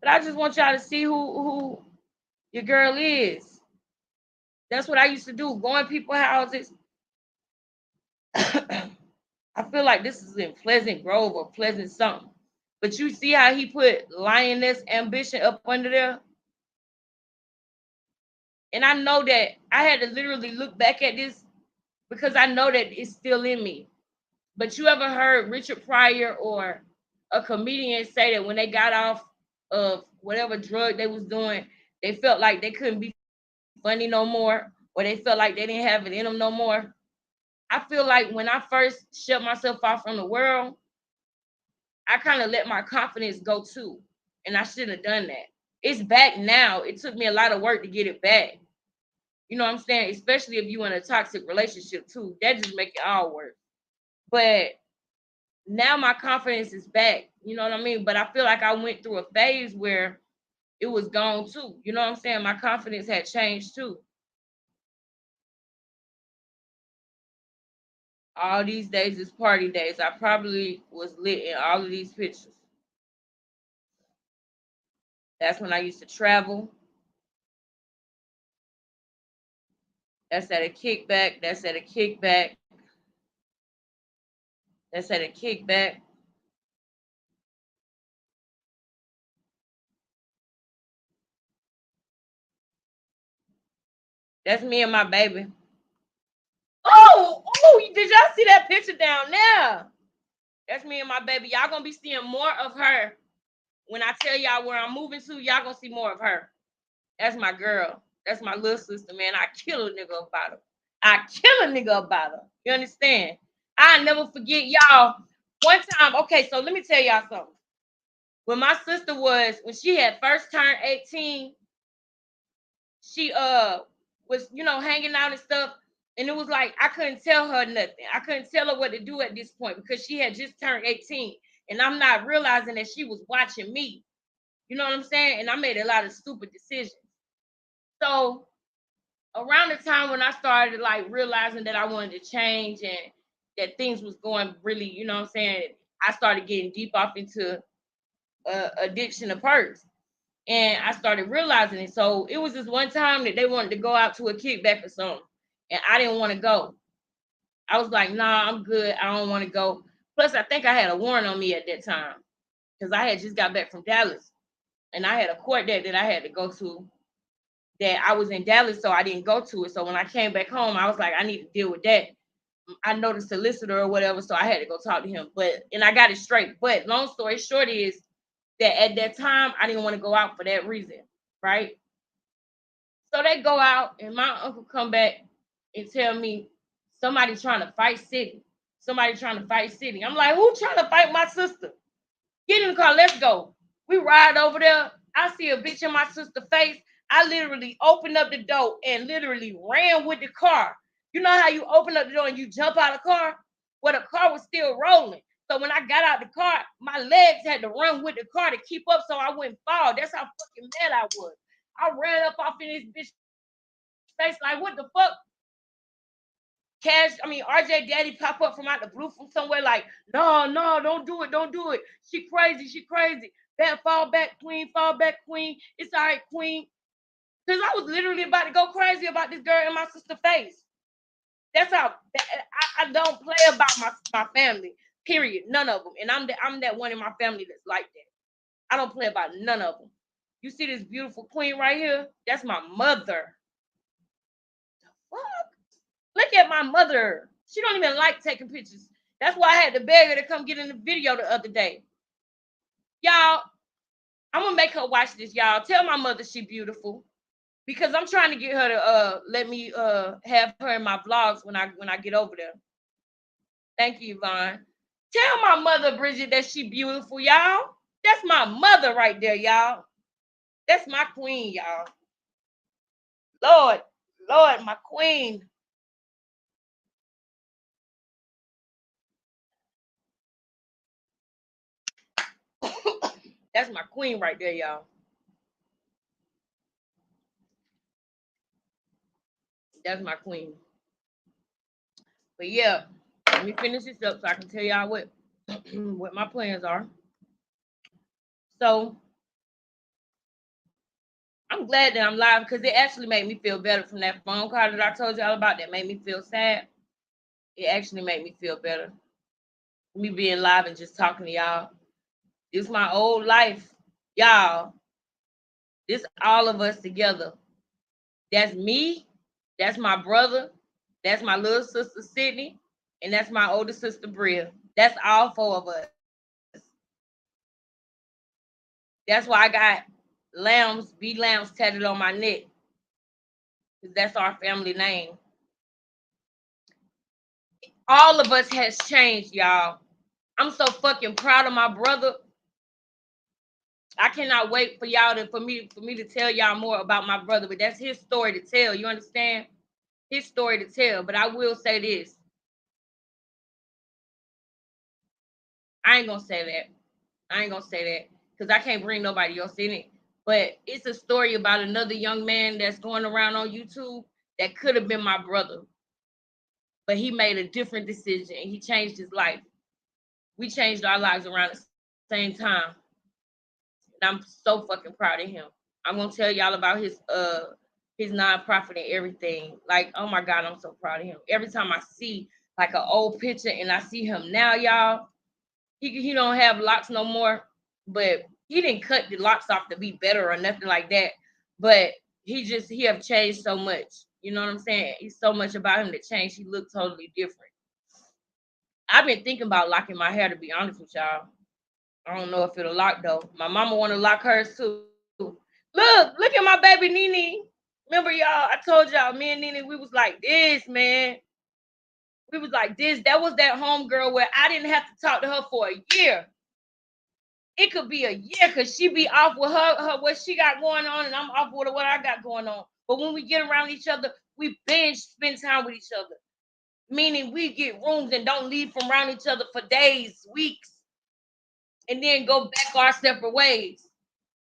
A: But I just want y'all to see who your girl is. That's what I used to do. Go in people's houses. I feel like this is in Pleasant Grove or Pleasant something. But you see how he put Lioness Ambition up under there? And I know that I had to literally look back at this because I know that it's still in me. But you ever heard Richard Pryor or a comedian say that when they got off of whatever drug they was doing, they felt like they couldn't be funny no more, or they felt like they didn't have it in them no more? I feel like when I first shut myself off from the world, I kind of let my confidence go too. And I shouldn't have done that. It's back now. It took me a lot of work to get it back. You know what I'm saying? Especially if you in a toxic relationship too. That just make it all worse. But now my confidence is back. You know what I mean? But I feel like I went through a phase where it was gone too. You know what I'm saying? My confidence had changed too. All these days is party days. I probably was lit in all of these pictures. That's when I used to travel. That's at a kickback. That's at a kickback. That's at a kickback. That's me and my baby. Oh, did y'all see that picture down there? That's me and my baby. Y'all gonna be seeing more of her. When I tell y'all where I'm moving to, y'all gonna see more of her. That's my girl. That's my little sister, man. I kill a nigga about her. I kill a nigga about her. You understand? I never forget y'all. One time, okay, so let me tell y'all something. When my sister when she had first turned 18, she was, hanging out and stuff. And it was like I couldn't tell her nothing. I couldn't tell her what to do at this point because she had just turned 18. And I'm not realizing that she was watching me. You know what I'm saying? And I made a lot of stupid decisions. So around the time when I started like realizing that I wanted to change and that things was going really, you know what I'm saying, I started getting deep off into addiction of perks. And I started realizing it. So it was this one time that they wanted to go out to a kickback or something. And I didn't want to go. I was like, nah, I'm good. I don't want to go. Plus, I think I had a warrant on me at that time because I had just got back from Dallas. And I had a court date that I had to go to that I was in Dallas, so I didn't go to it. So when I came back home, I was like, I need to deal with that. I know the solicitor or whatever, so I had to go talk to him. And I got it straight. But long story short is that at that time, I didn't want to go out for that reason, right? So they go out, and my uncle come back and tell me somebody trying to fight City. Somebody trying to fight City. I'm like, who trying to fight my sister? Get in the car, let's go. We ride over there. I see a bitch in my sister's face. I literally opened up the door and literally ran with the car. You know how you open up the door and you jump out of the car? Well, the car was still rolling. So when I got out the car, my legs had to run with the car to keep up so I wouldn't fall. That's how fucking mad I was. I ran up off in this bitch face like, what the fuck? RJ Daddy pop up from out the blue from somewhere like, no, don't do it, don't do it. She crazy, she crazy. That fall back, queen, fall back, queen. It's all right, queen. Because I was literally about to go crazy about this girl in my sister's face. That's how I don't play about my family. Period. None of them. And I'm that one in my family that's like that. I don't play about none of them. You see this beautiful queen right here? That's my mother. The fuck? Look at my mother. She don't even like taking pictures. That's why I had to beg her to come get in the video the other day. Y'all, I'm gonna make her watch this, y'all. Tell my mother she beautiful. Because I'm trying to get her to let me have her in my vlogs when I get over there. Thank you, Yvonne. Tell my mother, Bridget, that she beautiful, y'all. That's my mother right there, y'all. That's my queen, y'all. Lord, my queen. That's my queen right there, y'all. That's my queen. But yeah, let me finish this up so I can tell y'all what what my plans are. So I'm glad that I'm live because it actually made me feel better from that phone call that I told y'all about that made me feel sad. It actually made me feel better. Me being live and just talking to y'all. It's my old life. Y'all, this all of us together. That's me. That's my brother. That's my little sister Sydney. And that's my older sister Bria. That's all four of us. That's why I got B Lambs tatted on my neck. Because that's our family name. All of us has changed, y'all. I'm so fucking proud of my brother. I cannot wait for y'all for me to tell y'all more about my brother, but that's his story to tell. You understand? His story to tell. But I will say this. I ain't gonna say that because I can't bring nobody else in it. But it's a story about another young man that's going around on YouTube that could have been my brother, but he made a different decision and he changed his life. We changed our lives around the same time. And I'm so fucking proud of him. I'm gonna tell y'all about his nonprofit and everything. Like, oh my God, I'm so proud of him. Every time I see like an old picture and I see him now, y'all, he don't have locks no more, but he didn't cut the locks off to be better or nothing like that. But he have changed so much. You know what I'm saying? It's so much about him that changed. He looked totally different. I've been thinking about locking my hair, to be honest with y'all. I don't know if it'll lock though. My mama want to lock hers too. Look at my baby Nene. Remember y'all? I told y'all, me and Nene, we was like this, man. We was like this. That was that homegirl where I didn't have to talk to her for a year. It could be a year because she be off with her what she got going on, and I'm off with what I got going on. But when we get around each other, we binge spend time with each other. Meaning we get rooms and don't leave from around each other for days, weeks, and then go back our separate ways.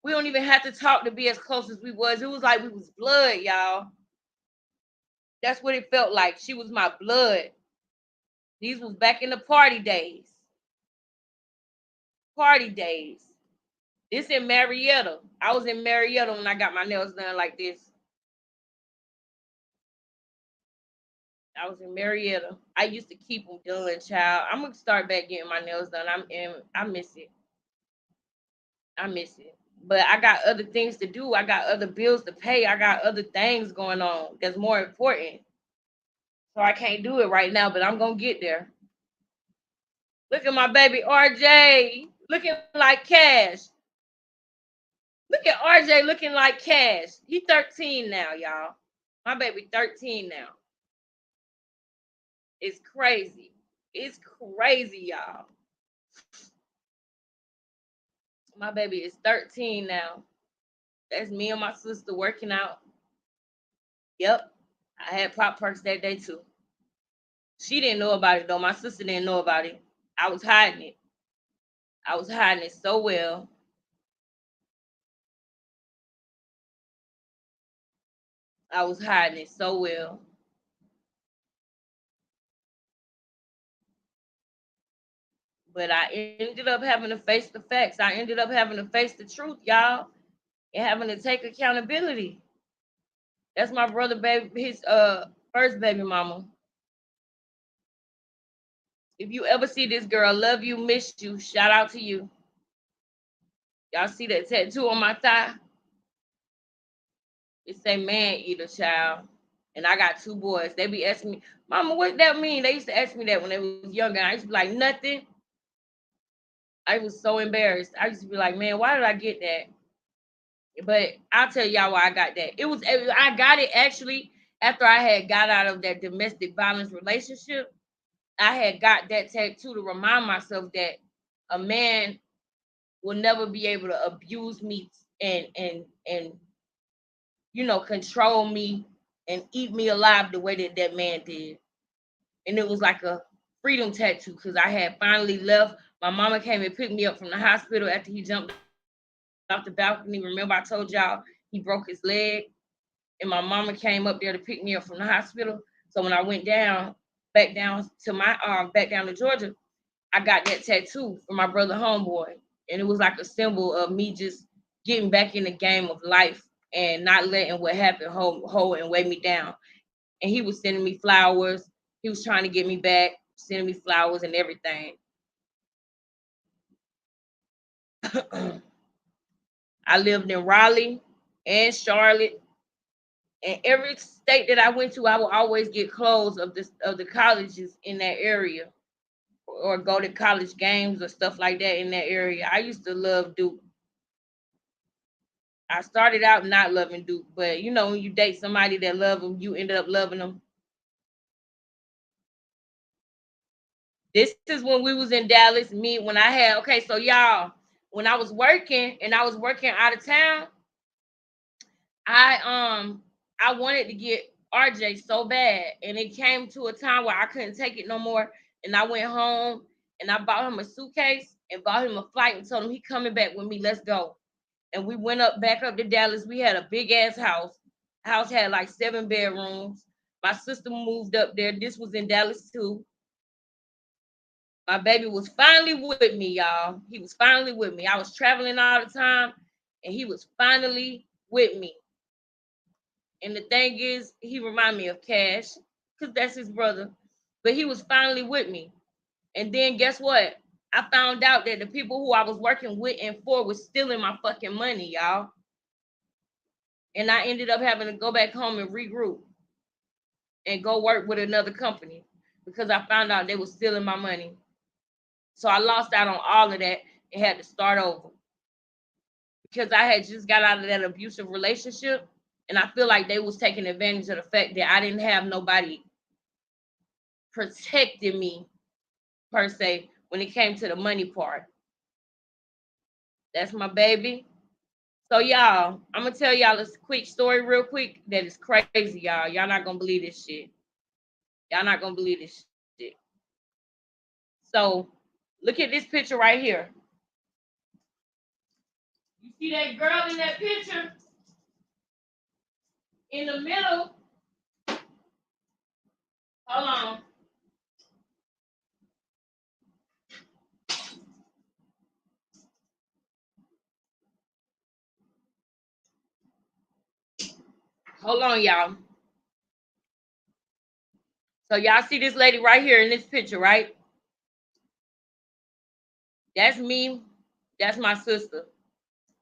A: We don't even have to talk to be as close as we was. It was like we was blood, y'all. That's what it felt like. She was my blood. These was back in the party days. Party days. This in Marietta. I was in Marietta when I got my nails done like this. I was in Marietta. I used to keep them done, child. I'm gonna start back getting my nails done. I miss it. I miss it. But I got other things to do. I got other bills to pay. I got other things going on that's more important. So I can't do it right now, but I'm gonna get there. Look at my baby RJ looking like Cash. Look at RJ looking like Cash. He 13 now, y'all. My baby 13 now. It's crazy. It's crazy, y'all. My baby is 13 now. That's me and my sister working out. Yep. I had pop perks that day too. She didn't know about it though. My sister didn't know about it. I was hiding it. I was hiding it so well. I was hiding it so well. But I ended up having to face the facts. I ended up having to face the truth, y'all, and having to take accountability. That's my brother, baby, his first baby mama. If you ever see this girl, love you, miss you, shout out to you. Y'all see that tattoo on my thigh? It say man eater, child. And I got two boys. They be asking me, Mama, what that mean? They used to ask me that when they was younger. I used to be like, nothing. I was so embarrassed. I used to be like, man, why did I get that? But I'll tell y'all why I got that. I got it actually after I had got out of that domestic violence relationship. I had got that tattoo to remind myself that a man will never be able to abuse me and control me and eat me alive the way that that man did. And it was like a freedom tattoo because I had finally left. My mama came and picked me up from the hospital after he jumped off the balcony. Remember, I told y'all he broke his leg, and my mama came up there to pick me up from the hospital. So when I went back down to back down to Georgia, I got that tattoo from my brother homeboy, and it was like a symbol of me just getting back in the game of life and not letting what happened hold and weigh me down. And he was sending me flowers. He was trying to get me back, sending me flowers and everything. I lived in Raleigh and Charlotte, and every state that I went to, I would always get clothes of the colleges in that area, or go to college games or stuff like that in that area. I used to love Duke. I started out not loving Duke, but when you date somebody that love them, you end up loving them. This is when we was in Dallas. Me when I had okay, so y'all, when I was working and I was working out of town, I wanted to get RJ so bad, and it came to a time where I couldn't take it no more, and I went home and I bought him a suitcase and bought him a flight and told him he coming back with me. Let's go. And we went back up to Dallas. We had a big ass house. House had like 7 bedrooms. My sister moved up there. This was in Dallas too. My baby was finally with me, y'all. He was finally with me. I was traveling all the time, and he was finally with me. And the thing is, he reminded me of Cash, because that's his brother. But he was finally with me. And then guess what? I found out that the people who I was working with and for was stealing my fucking money, y'all. And I ended up having to go back home and regroup and go work with another company because I found out they were stealing my money. So I lost out on all of that and had to start over because I had just got out of that abusive relationship, and I feel like they was taking advantage of the fact that I didn't have nobody protecting me per se when it came to the money part. That's my baby. So y'all, I'm gonna tell y'all a quick story real quick that is crazy, y'all. Y'all not gonna believe this shit. Y'all not gonna believe this shit. So look at this picture right here. You see that girl in that picture? In the middle. Hold on. Hold on, y'all. So y'all see this lady right here in this picture, right? That's me. That's my sister.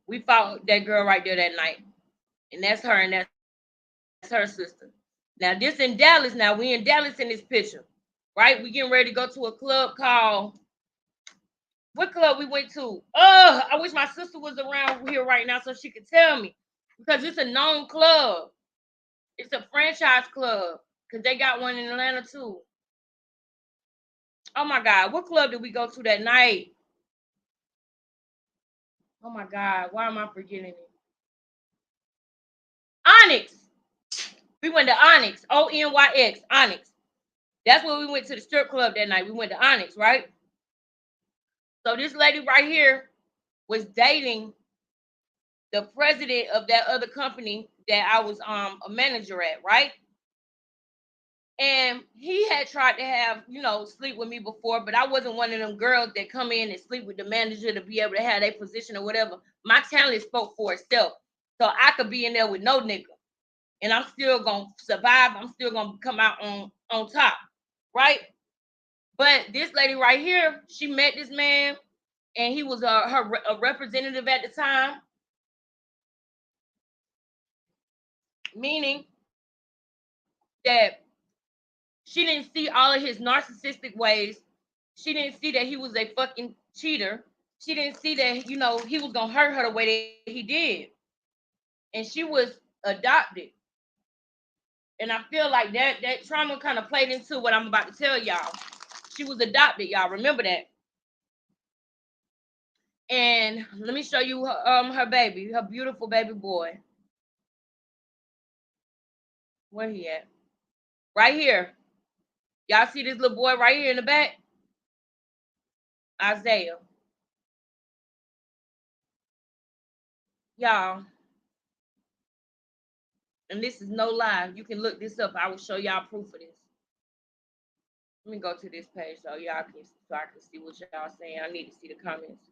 A: We fought that girl right there that night. And that's her, and that's her sister. Now this in Dallas. Now we in Dallas in this picture, right? We getting ready to go to a club called, what club we went to? Oh, I wish my sister was around here right now so she could tell me, because it's a known club. It's a franchise club because they got one in Atlanta too. Oh my God, what club did we go to that night? Oh my God, why am I forgetting it? Onyx. We went to Onyx. Onyx. Onyx. That's where we went to the strip club that night. We went to Onyx, right? So this lady right here was dating the president of that other company that I was a manager at, right? And he had tried to have, sleep with me before, but I wasn't one of them girls that come in and sleep with the manager to be able to have their position or whatever. My talent spoke for itself. So I could be in there with no nigga. And I'm still gonna survive. I'm still gonna come out on top, right? But this lady right here, she met this man, and he was a representative at the time, meaning that she didn't see all of his narcissistic ways. She didn't see that he was a fucking cheater. She didn't see that, he was gonna hurt her the way that he did. And she was adopted. And I feel like that trauma kind of played into what I'm about to tell y'all. She was adopted, y'all. Remember that. And let me show you her baby, her beautiful baby boy. Where he at? Right here. Y'all see this little boy right here in the back? Isaiah. Y'all. And this is no lie. You can look this up. I will show y'all proof of this. Let me go to this page so I can see what y'all saying. I need to see the comments.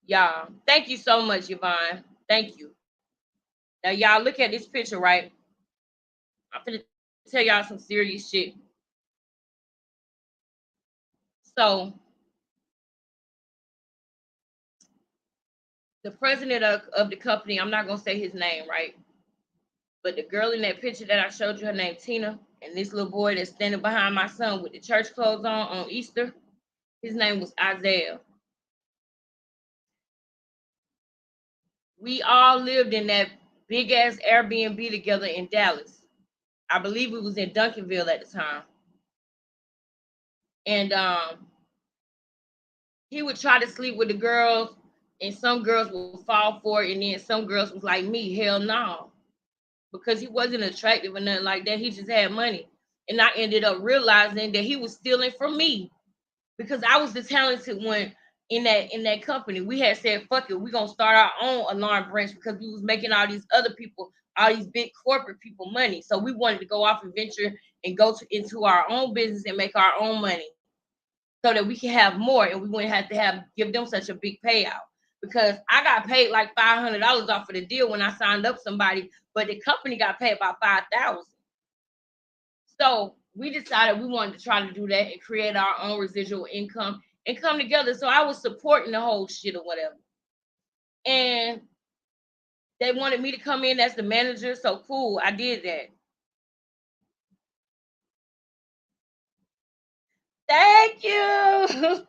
A: Y'all, thank you so much, Yvonne. Thank you. Now, y'all look at this picture, right? I'm gonna tell y'all some serious shit. So, the president of the company, I'm not gonna say his name, right? But the girl in that picture that I showed you, her name Tina, and this little boy that's standing behind my son with the church clothes on Easter, his name was Isaiah. We all lived in that big ass Airbnb together in Dallas. I believe it was in Duncanville at the time. And he would try to sleep with the girls, and some girls would fall for it, and then some girls was like me, hell no. Because he wasn't attractive or nothing like that. He just had money. And I ended up realizing that he was stealing from me because I was the talented one in that company. We had said, fuck it, we're gonna start our own alarm branch because we was making all these other people, all these big corporate people money. So we wanted to go off and venture and go into our own business and make our own money so that we can have more and we wouldn't have to give them such a big payout. Because I got paid like $500 off of the deal when I signed up somebody, but the company got paid about $5,000. So we decided we wanted to try to do that and create our own residual income and come together. So I was supporting the whole shit or whatever. And they wanted me to come in as the manager. So cool, I did that. Thank you.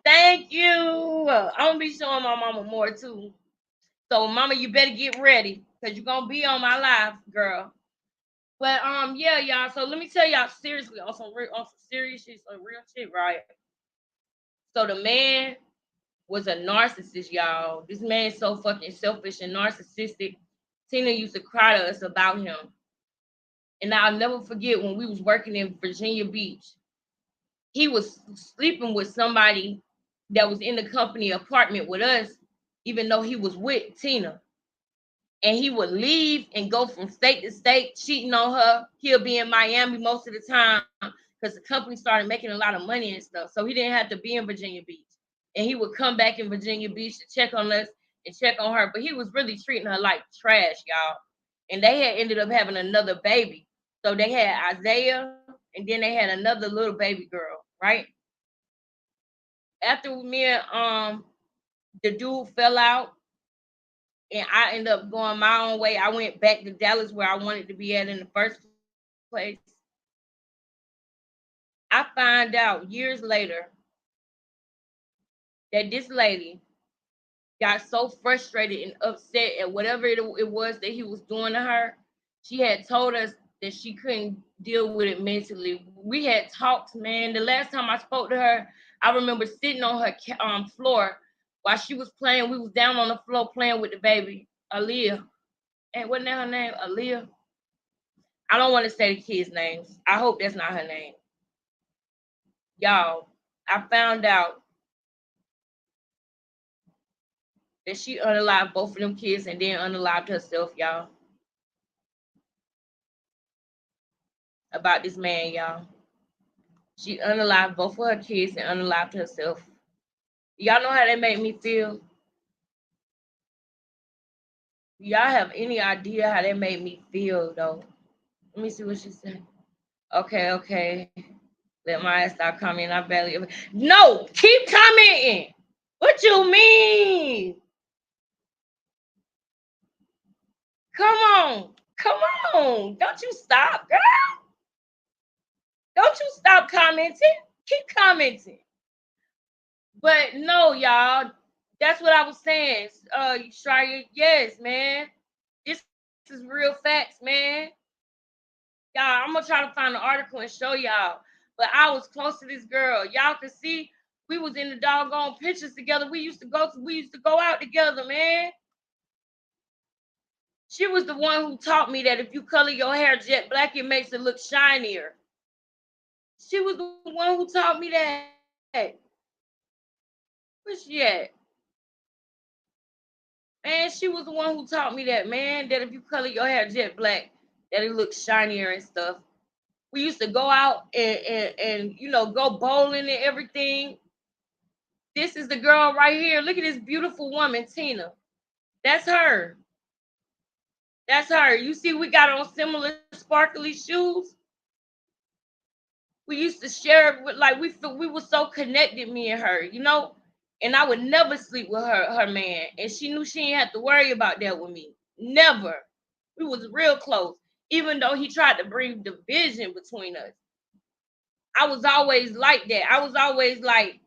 A: Thank you. I'm gonna be showing my mama more too. So mama, you better get ready because you're gonna be on my live, girl. But yeah, y'all. So let me tell y'all seriously on some serious shit, some real shit, right? So the man was a narcissist, y'all. This man is so fucking selfish and narcissistic. Tina used to cry to us about him. And I'll never forget when we was working in Virginia Beach. He was sleeping with somebody that was in the company apartment with us, even though he was with Tina. And he would leave and go from state to state, cheating on her. He'll be in Miami most of the time because the company started making a lot of money and stuff. So he didn't have to be in Virginia Beach. And he would come back in Virginia Beach to check on us and check on her. But he was really treating her like trash, y'all. And they had ended up having another baby. So they had Isaiah, and then they had another little baby girl, right? After me and the dude fell out, and I ended up going my own way. I went back to Dallas where I wanted to be at in the first place. I find out years later that this lady got so frustrated and upset at whatever it was that he was doing to her. She had told us that she couldn't deal with it mentally. We had talks, man. The last time I spoke to her, I remember sitting on her floor while she was playing. We was down on the floor playing with the baby, Aaliyah. And wasn't that her name? Aaliyah? I don't want to say the kids' names. I hope that's not her name. Y'all, I found out that she unalived both of them kids and then unalived herself, y'all. About this man, y'all. She unalived both of her kids and unalived herself. Y'all know how that made me feel? Y'all have any idea how that made me feel, though? Let me see what she said. Okay. Let my ass stop commenting. I barely ever. No, keep commenting. What you mean? Come on. Don't you stop, girl. Don't you stop commenting. Keep commenting. But no, y'all. That's what I was saying. Shreya, yes, man. This is real facts, man. Y'all, I'm gonna try to find the article and show y'all. But I was close to this girl. Y'all can see we was in the doggone pictures together. We used to go out together, man. She was the one who taught me that if you color your hair jet black, it makes it look shinier. She was the one who taught me that. Where's she at? Man, she was the one who taught me that, man, that if you color your hair jet black, that it looks shinier and stuff. We used to go out and go bowling and everything. This is the girl right here. Look at this beautiful woman, Tina. That's her. That's her. You see, we got on similar sparkly shoes. We used to share with, like, we were so connected, me and her, and I would never sleep with her man, and she knew she didn't have to worry about that with me. Never. We was real close, even though he tried to bring division between us. I was always like that. I was always like,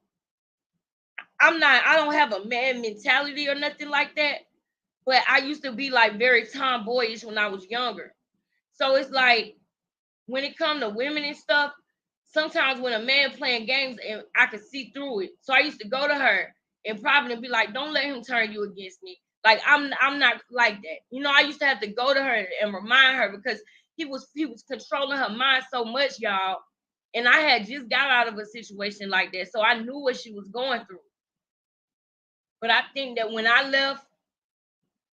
A: I don't have a man mentality or nothing like that, but I used to be like very tomboyish when I was younger. So it's like, when it comes to women and stuff, sometimes when a man playing games and I could see through it. So I used to go to her and probably be like, don't let him turn you against me. Like, I'm not like that. I used to have to go to her and remind her, because he was controlling her mind so much, y'all. And I had just got out of a situation like that. So I knew what she was going through. But I think that when I left,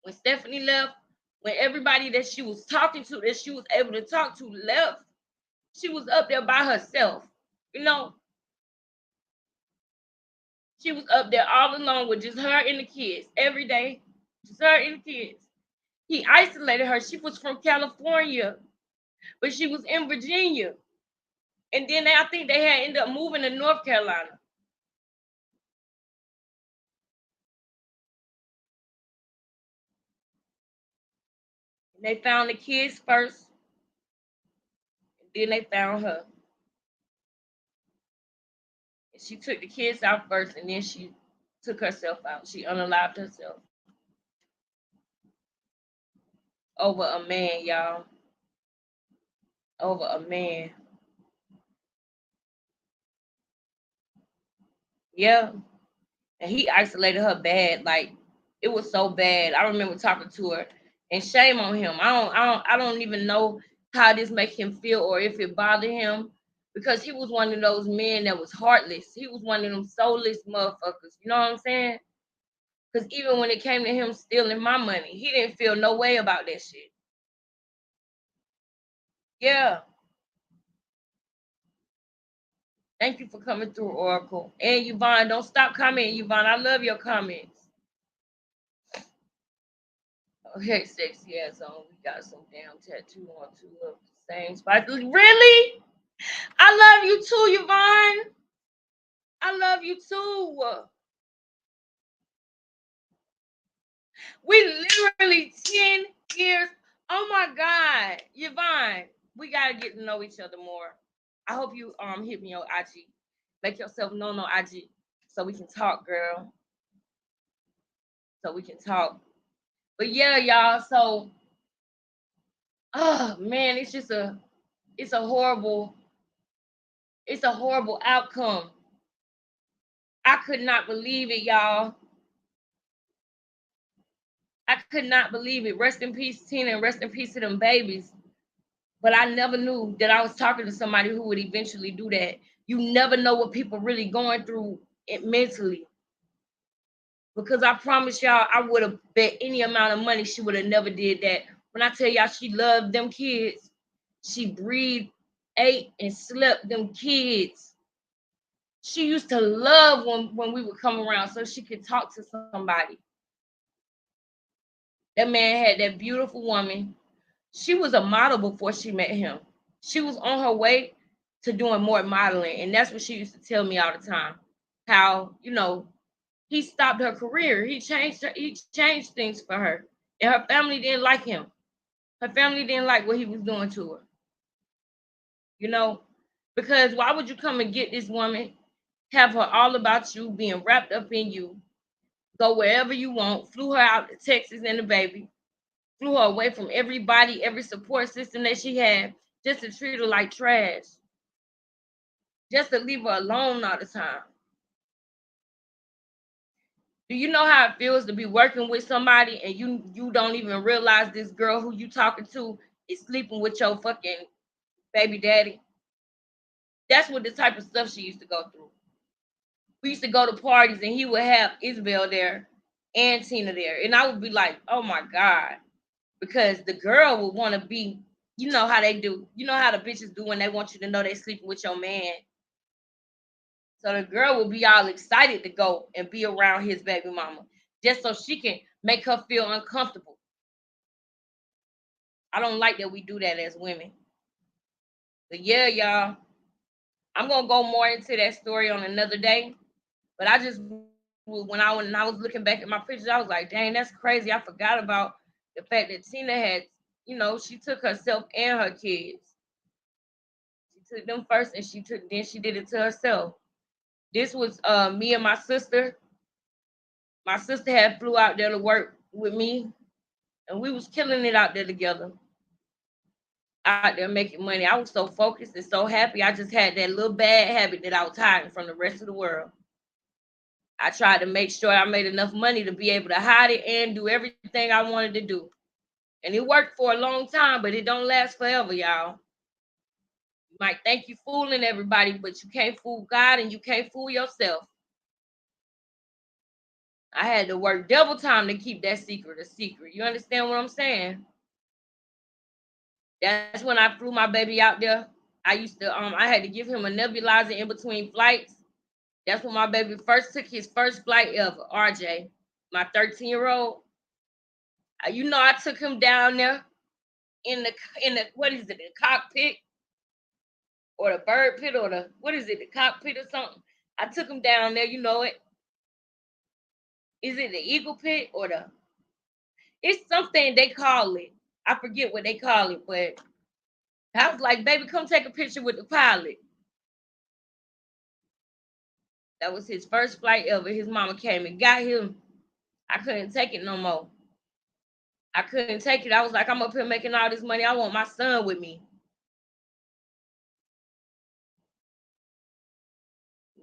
A: when Stephanie left, when everybody that she was talking to, that she was able to talk to, left, she was up there by herself. She was up there all alone with just her and the kids every day. Just her and the kids. He isolated her. She was from California, but she was in Virginia. And then I think they had ended up moving to North Carolina. And they found the kids first, and then they found her. And she took the kids out first, and then she took herself out. She unalived herself over a man, y'all. Over a man. Yeah. And he isolated her bad. Like, it was so bad. I remember talking to her, and shame on him. I don't even know how this make him feel or if it bothered him, because he was one of those men that was heartless. He was one of them soulless motherfuckers. You know what I'm saying? Because even when it came to him stealing my money, he didn't feel no way about that shit. Yeah. Thank you for coming through, Oracle. And Yvonne, don't stop commenting, Yvonne. I love your comments. Okay, sexy ass on. We got some damn tattoo on two of the same spots. Really? I love you too, Yvonne. I love you too. We literally 10 years. Oh my God. Yvonne, we gotta get to know each other more. I hope you hit me on IG. Make yourself known on IG so we can talk, girl. So we can talk. But yeah, y'all. So, oh man, it's a horrible outcome. I could not believe it, y'all. I could not believe it. Rest in peace, Tina, and rest in peace to them babies. But I never knew that I was talking to somebody who would eventually do that. You never know what people really going through it mentally. Because I promise y'all, I would have bet any amount of money she would have never did that. When I tell y'all she loved them kids, she breathed, ate, and slept them kids. She used to love when we would come around so she could talk to somebody. That man had that beautiful woman. She was a model before she met him. She was on her way to doing more modeling, and that's what she used to tell me all the time. How, he stopped her career. He changed things for her. And her family didn't like him. Her family didn't like what he was doing to her. You know, because why would you come and get this woman, have her all about you, being wrapped up in you, go wherever you want, flew her out to Texas and the baby, flew her away from everybody, every support system that she had, just to treat her like trash, just to leave her alone all the time. Do you know how it feels to be working with somebody and you don't even realize this girl who you talking to is sleeping with your fucking baby daddy? That's what the type of stuff she used to go through. We used to go to parties and he would have Isabel there and Tina there. And I would be like, oh my God. Because the girl would want to be, you know how they do. You know how the bitches do when they want you to know they sleeping with your man. So the girl will be all excited to go and be around his baby mama just so she can make her feel uncomfortable. I don't like that we do that as women. But yeah, y'all, I'm gonna go more into that story on another day. But I just when I was looking back at my pictures, I was like, dang, that's crazy. I forgot about the fact that Tina had, she took herself and her kids. She took them first, and then she did it to herself. This was me and my sister. My sister had flew out there to work with me, and we was killing it out there together, out there making money. I was so focused and so happy. I just had that little bad habit that I was hiding from the rest of the world. I tried to make sure I made enough money to be able to hide it and do everything I wanted to do. And it worked for a long time, but it don't last forever, y'all. You might think you fooling everybody, but you can't fool God and you can't fool yourself. I had to work double time to keep that secret a secret. You understand what I'm saying? That's when I flew my baby out there. I had to give him a nebulizer in between flights. That's when my baby first took his first flight ever, RJ, my 13-year-old. I took him down there in the what is it, the cockpit or the bird pit or the what is it, the cockpit or something. I took him down there, you know it. Is it the eagle pit or it's something they call it. I forget what they call it, but I was like, baby, come take a picture with the pilot. That was his first flight ever. His mama came and got him. I couldn't take it no more. I couldn't take it. I was like, I'm up here making all this money. I want my son with me.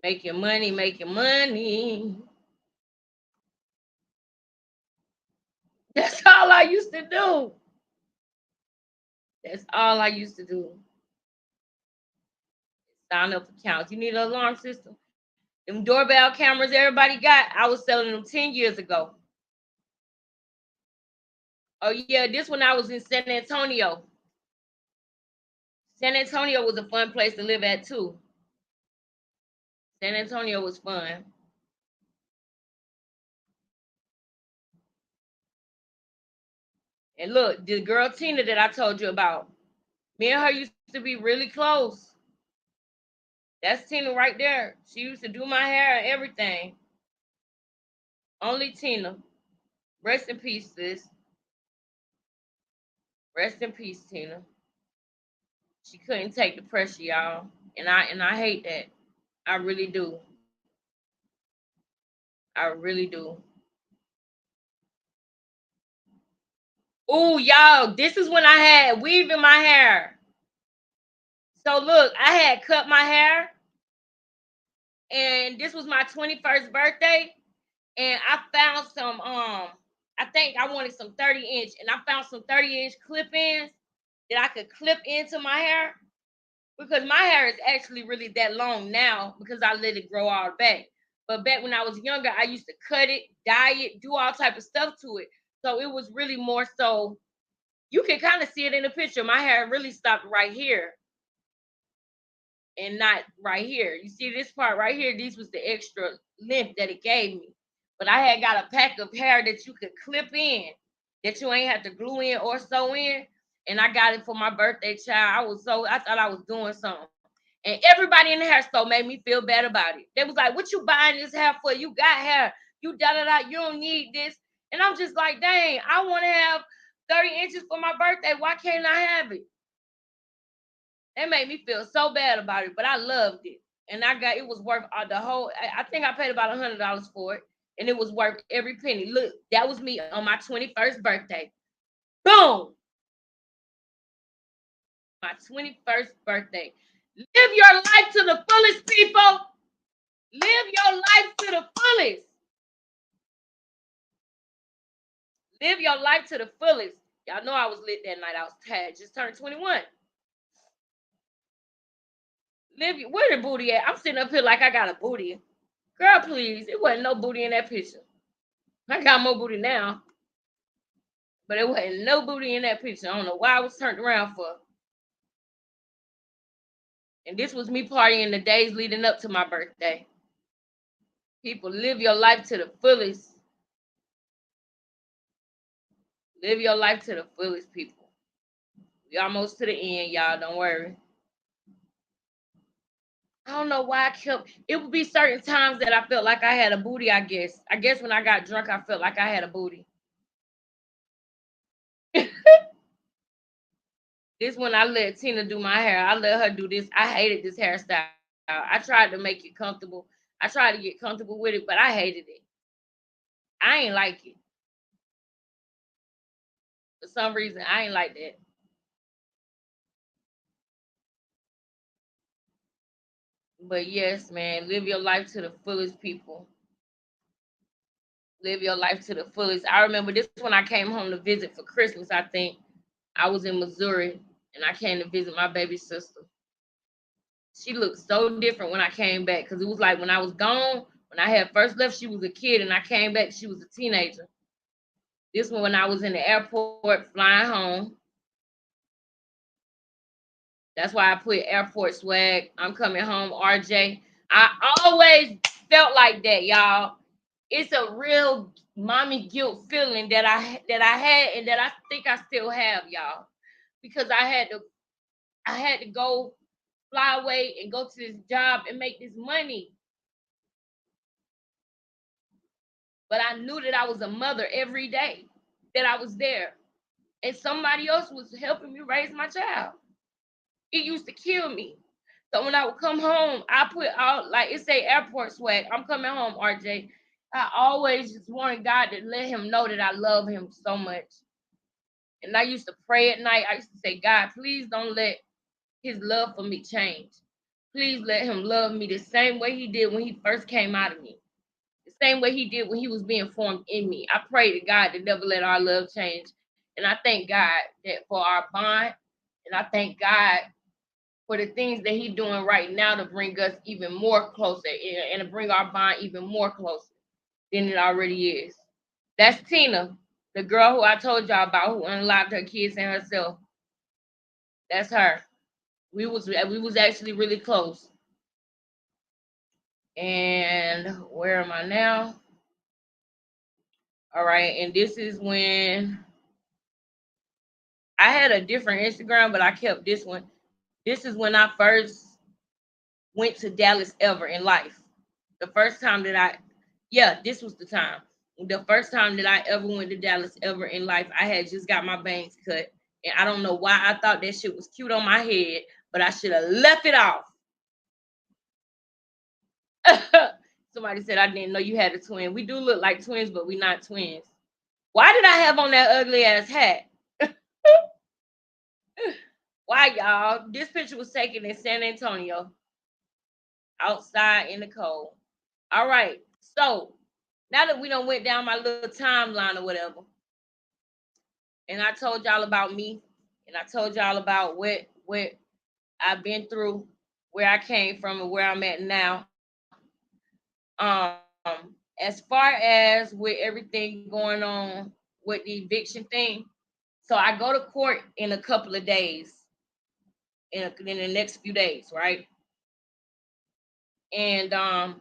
A: Making money, making money. That's all I used to do. That's all I used to do. Sign up accounts. You need an alarm system? Them doorbell cameras everybody got, I was selling them 10 years ago. Oh, yeah, this one I was in San Antonio. San Antonio was a fun place to live at, too. San Antonio was fun. And look, the girl Tina that I told you about, me and her used to be really close. That's Tina right there. She used to do my hair and everything. Only Tina. Rest in peace, sis. Rest in peace, Tina. She couldn't take the pressure, y'all. And I hate that. I really do. I really do. Oh, y'all, this is when I had weave in my hair. So look, I had cut my hair, and this was my 21st birthday, and I found some I think I wanted some 30-inch, and I found some 30-inch clip-ins that I could clip into my hair, because my hair is actually really that long now because I let it grow all back. But back when I was younger, I used to cut it, dye it, do all type of stuff to it. So it was really more so, you can kind of see it in the picture. My hair really stopped right here and not right here. You see this part right here? This was the extra length that it gave me. But I had got a pack of hair that you could clip in, that you ain't have to glue in or sew in. And I got it for my birthday, child. I thought I was doing something. And everybody in the hair store made me feel bad about it. They was like, "What you buying this hair for? You got hair. You da da da. You don't need this." And I'm just like, dang, I want to have 30 inches for my birthday. Why can't I have it? It made me feel so bad about it, but I loved it. And it was worth the whole, I think I paid about $100 for it. And it was worth every penny. Look, that was me on my 21st birthday. Boom. My 21st birthday. Live your life to the fullest, people. Live your life to the fullest. Live your life to the fullest. Y'all know I was lit that night. Had just turned 21. Where the booty at? I'm sitting up here like I got a booty. Girl, please. It wasn't no booty in that picture. I got more booty now. But it wasn't no booty in that picture. I don't know why I was turned around for. And this was me partying the days leading up to my birthday. People, live your life to the fullest. Live your life to the fullest, people. We almost to the end, y'all. Don't worry. I don't know why it would be certain times that I felt like I had a booty, I guess. I guess when I got drunk, I felt like I had a booty. This when I let Tina do my hair. I let her do this. I hated this hairstyle. I tried to make it comfortable. I tried to get comfortable with it, but I hated it. I ain't like it. For some reason, I ain't like that. But yes, man, live your life to the fullest, people. Live your life to the fullest. I remember this when I came home to visit for Christmas, I think. I was in Missouri, and I came to visit my baby sister. She looked so different when I came back, because it was like when I was gone, when I had first left, she was a kid, and I came back, she was a teenager. This one when I was in the airport flying home. That's why I put airport swag. I'm coming home, RJ. I always felt like that, y'all. It's a real mommy guilt feeling that I had, and that I think I still have, y'all. Because I had to go fly away and go to this job and make this money. But I knew that I was a mother every day, that I was there. And somebody else was helping me raise my child. It used to kill me. So when I would come home, I put out, like it say airport swag. I'm coming home, RJ. I always just wanted God to let him know that I love him so much. And I used to pray at night. I used to say, God, please don't let his love for me change. Please let him love me the same way he did when he first came out of me. The same way he did when he was being formed in me. I pray to God to never let our love change. And I thank God that for our bond. And I thank God for the things that he's doing right now to bring us even more closer and to bring our bond even more closer than it already is. That's Tina, the girl who I told y'all about, who unlocked her kids and herself. That's her. We was actually really close. And where am I now? All right, and this is when I had a different Instagram, but I kept this one. This is when I first went to Dallas ever in life. The first time that this was the time. The first time that I ever went to Dallas ever in life, I had just got my bangs cut. And I don't know why I thought that shit was cute on my head, but I should have left it off. Somebody said I didn't know you had a twin. We do look like twins, but we're not twins. Why did I have on that ugly ass hat? Why, y'all? This picture was taken in San Antonio, outside in the cold. All right. So now that we done went down my little timeline or whatever, And I told y'all about me, and I told y'all about what I've been through, where I came from, and where I'm at now. As far as with everything going on with the eviction thing, so I go to court in a couple of days, in the next few days, right? And I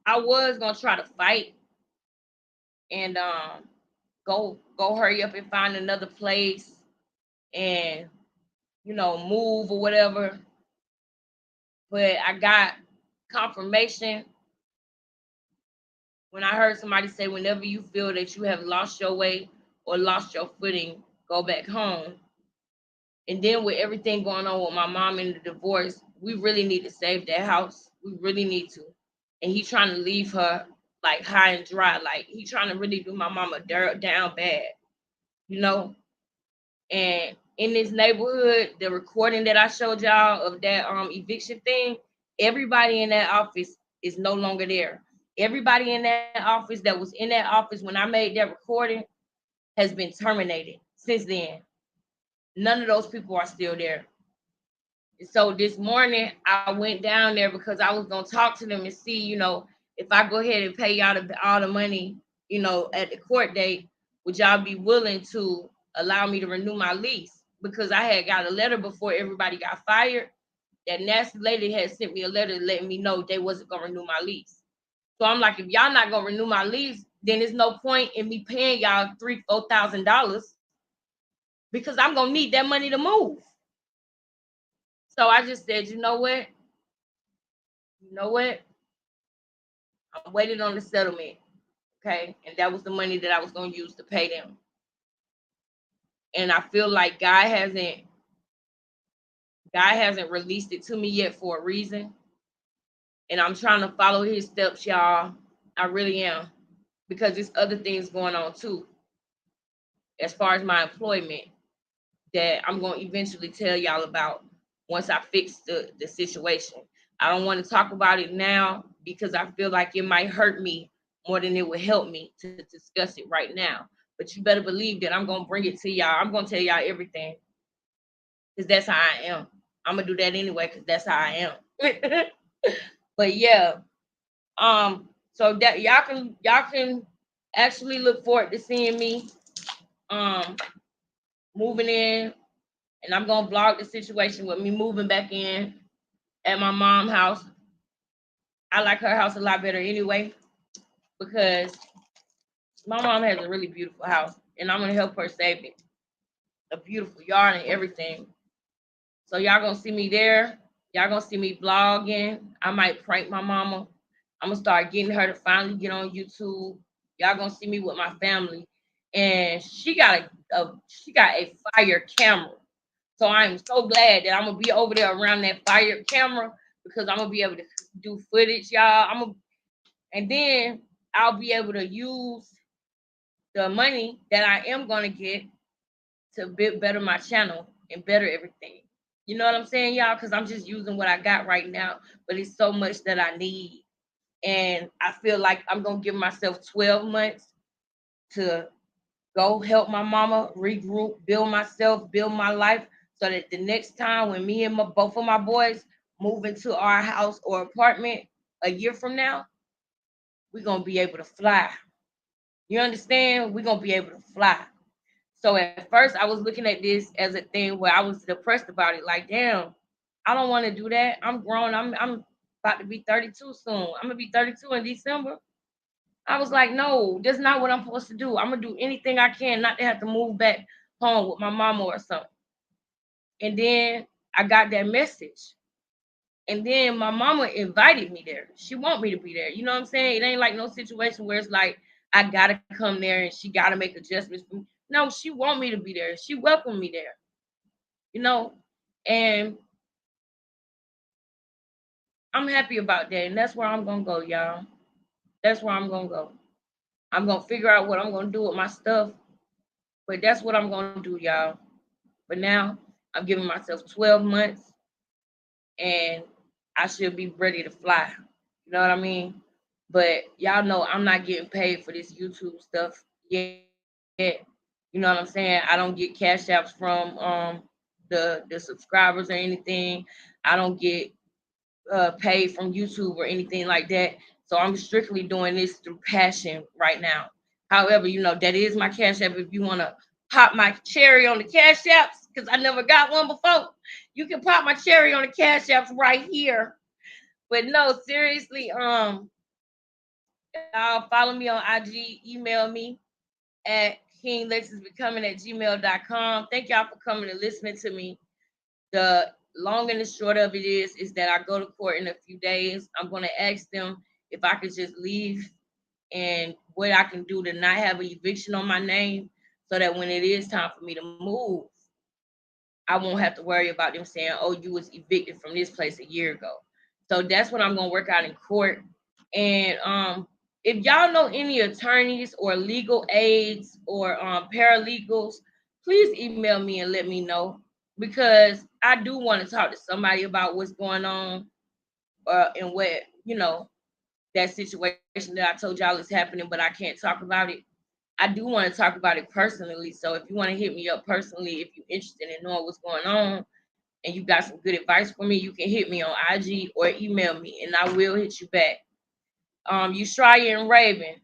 A: was gonna try to fight and go hurry up and find another place and move or whatever. But I got confirmation when I heard somebody say, whenever you feel that you have lost your way or lost your footing, go back home. And then with everything going on with my mom and the divorce, we really need to save that house. We really need to. And he trying to leave her like high and dry. Like he trying to really do my mama down bad, you know. And in this neighborhood, the recording that I showed y'all of that eviction thing, everybody in that office is no longer there. Everybody in that office that was in that office when I made that recording has been terminated since then. None of those people are still there. So this morning I went down there because I was gonna talk to them and see, if I go ahead and pay y'all all the money, at the court date, would y'all be willing to allow me to renew my lease? Because I had got a letter before everybody got fired. That nasty lady had sent me a letter letting me know they wasn't gonna renew my lease. So I'm like, if y'all not gonna renew my lease, then there's no point in me paying y'all $3,000-$4,000 because I'm gonna need that money to move. So I just said, you know what? I'm waiting on the settlement. Okay. And that was the money that I was going to use to pay them. And I feel like God hasn't released it to me yet for a reason. And I'm trying to follow his steps, y'all. I really am. Because there's other things going on too. As far as my employment that I'm going to eventually tell y'all about once I fix the situation. I don't want to talk about it now because I feel like it might hurt me more than it would help me to discuss it right now. But you better believe that I'm going to bring it to y'all. I'm going to tell y'all everything because that's how I am. I'm going to do that anyway because that's how I am. But yeah, so that y'all can actually look forward to seeing me moving in, and I'm gonna vlog the situation with me moving back in at my mom's house. I like her house a lot better anyway because my mom has a really beautiful house, and I'm gonna help her save it. A beautiful yard and everything. So y'all gonna see me there. Y'all gonna see me vlogging. I might prank my mama. I'm gonna start getting her to finally get on YouTube. Y'all gonna see me with my family, and she got a fire camera. So I'm so glad that I'm gonna be over there around that fire camera because I'm gonna be able to do footage, y'all. And then I'll be able to use the money that I am gonna get to better my channel and better everything. You know what I'm saying, y'all? Because I'm just using what I got right now, but it's so much that I need. And I feel like I'm gonna give myself 12 months to go help my mama regroup, build myself, build my life, so that the next time when me and both of my boys move into our house or apartment a year from now, we're gonna be able to fly. You understand? We're gonna be able to fly. So at first I was looking at this as a thing where I was depressed about it. Like, damn, I don't want to do that. I'm grown. I'm about to be 32 soon. I'm gonna be 32 in December. I was like, no, that's not what I'm supposed to do. I'm gonna do anything I can not to have to move back home with my mama or something. And then I got that message. And then my mama invited me there. She want me to be there. You know what I'm saying? It ain't like no situation where it's like I gotta come there and she gotta make adjustments for me. No, she want me to be there. She welcomed me there. You know, and I'm happy about that. And that's where I'm gonna go, y'all. That's where I'm gonna go. I'm gonna figure out what I'm gonna do with my stuff. But that's what I'm gonna do, y'all. But now I'm giving myself 12 months and I should be ready to fly. You know what I mean? But y'all know I'm not getting paid for this YouTube stuff yet. You know what I'm saying? I don't get cash apps from the subscribers or anything. I don't get paid from YouTube or anything like that. So I'm strictly doing this through passion right now. However, you know, that is my cash app. If you want to pop my cherry on the cash apps, because I never got one before, you can pop my cherry on the cash apps right here. But no, seriously, y'all follow me on IG, email me at Qinglexusbecoming@gmail.com. Thank y'all for coming and listening to me. The long and the short of it is that I go to court in a few days. I'm going to ask them if I could just leave and what I can do to not have an eviction on my name so that when it is time for me to move, I won't have to worry about them saying, oh, you was evicted from this place a year ago. So that's what I'm going to work out in court. And if y'all know any attorneys or legal aides or paralegals, please email me and let me know, because I do want to talk to somebody about what's going on and what, you know, that situation that I told y'all is happening, but I can't talk about it. I do want to talk about it personally. So if you want to hit me up personally, if you're interested in knowing what's going on and you got some good advice for me, you can hit me on IG or email me and I will hit you back. Yushraya and Raven,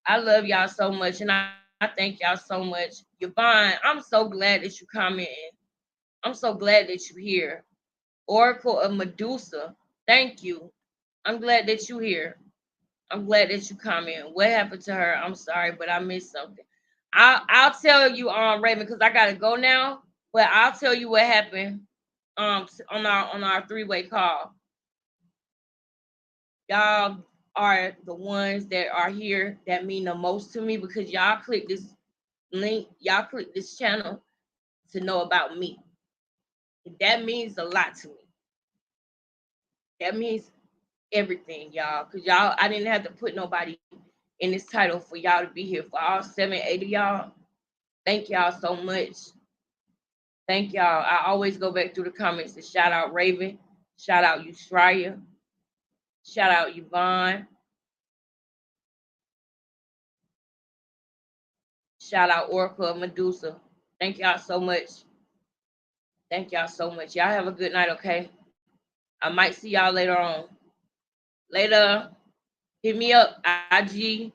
A: I love y'all so much and I thank y'all so much. Yvonne, I'm so glad that you commented. I'm so glad that you're here. Oracle of Medusa, thank you. I'm glad that you're here. I'm glad that you comment. What happened to her? I'm sorry, but I missed something. I'll tell you, Raven, because I gotta go now. But I'll tell you what happened on our three-way call. Y'all are the ones that are here that mean the most to me, because y'all click this link, y'all click this channel to know about me. That means a lot to me. That means everything, y'all. Because y'all, I didn't have to put nobody in this title for y'all to be here. For all 7, 8 of y'all, thank y'all so much. Thank y'all. I always go back through the comments and shout out Raven, shout out Yushraya, shout out Yvonne, shout out Oracle of Medusa. Thank y'all so much. Thank y'all so much. Y'all have a good night, okay? I might see y'all later on. Later. Hit me up, IG,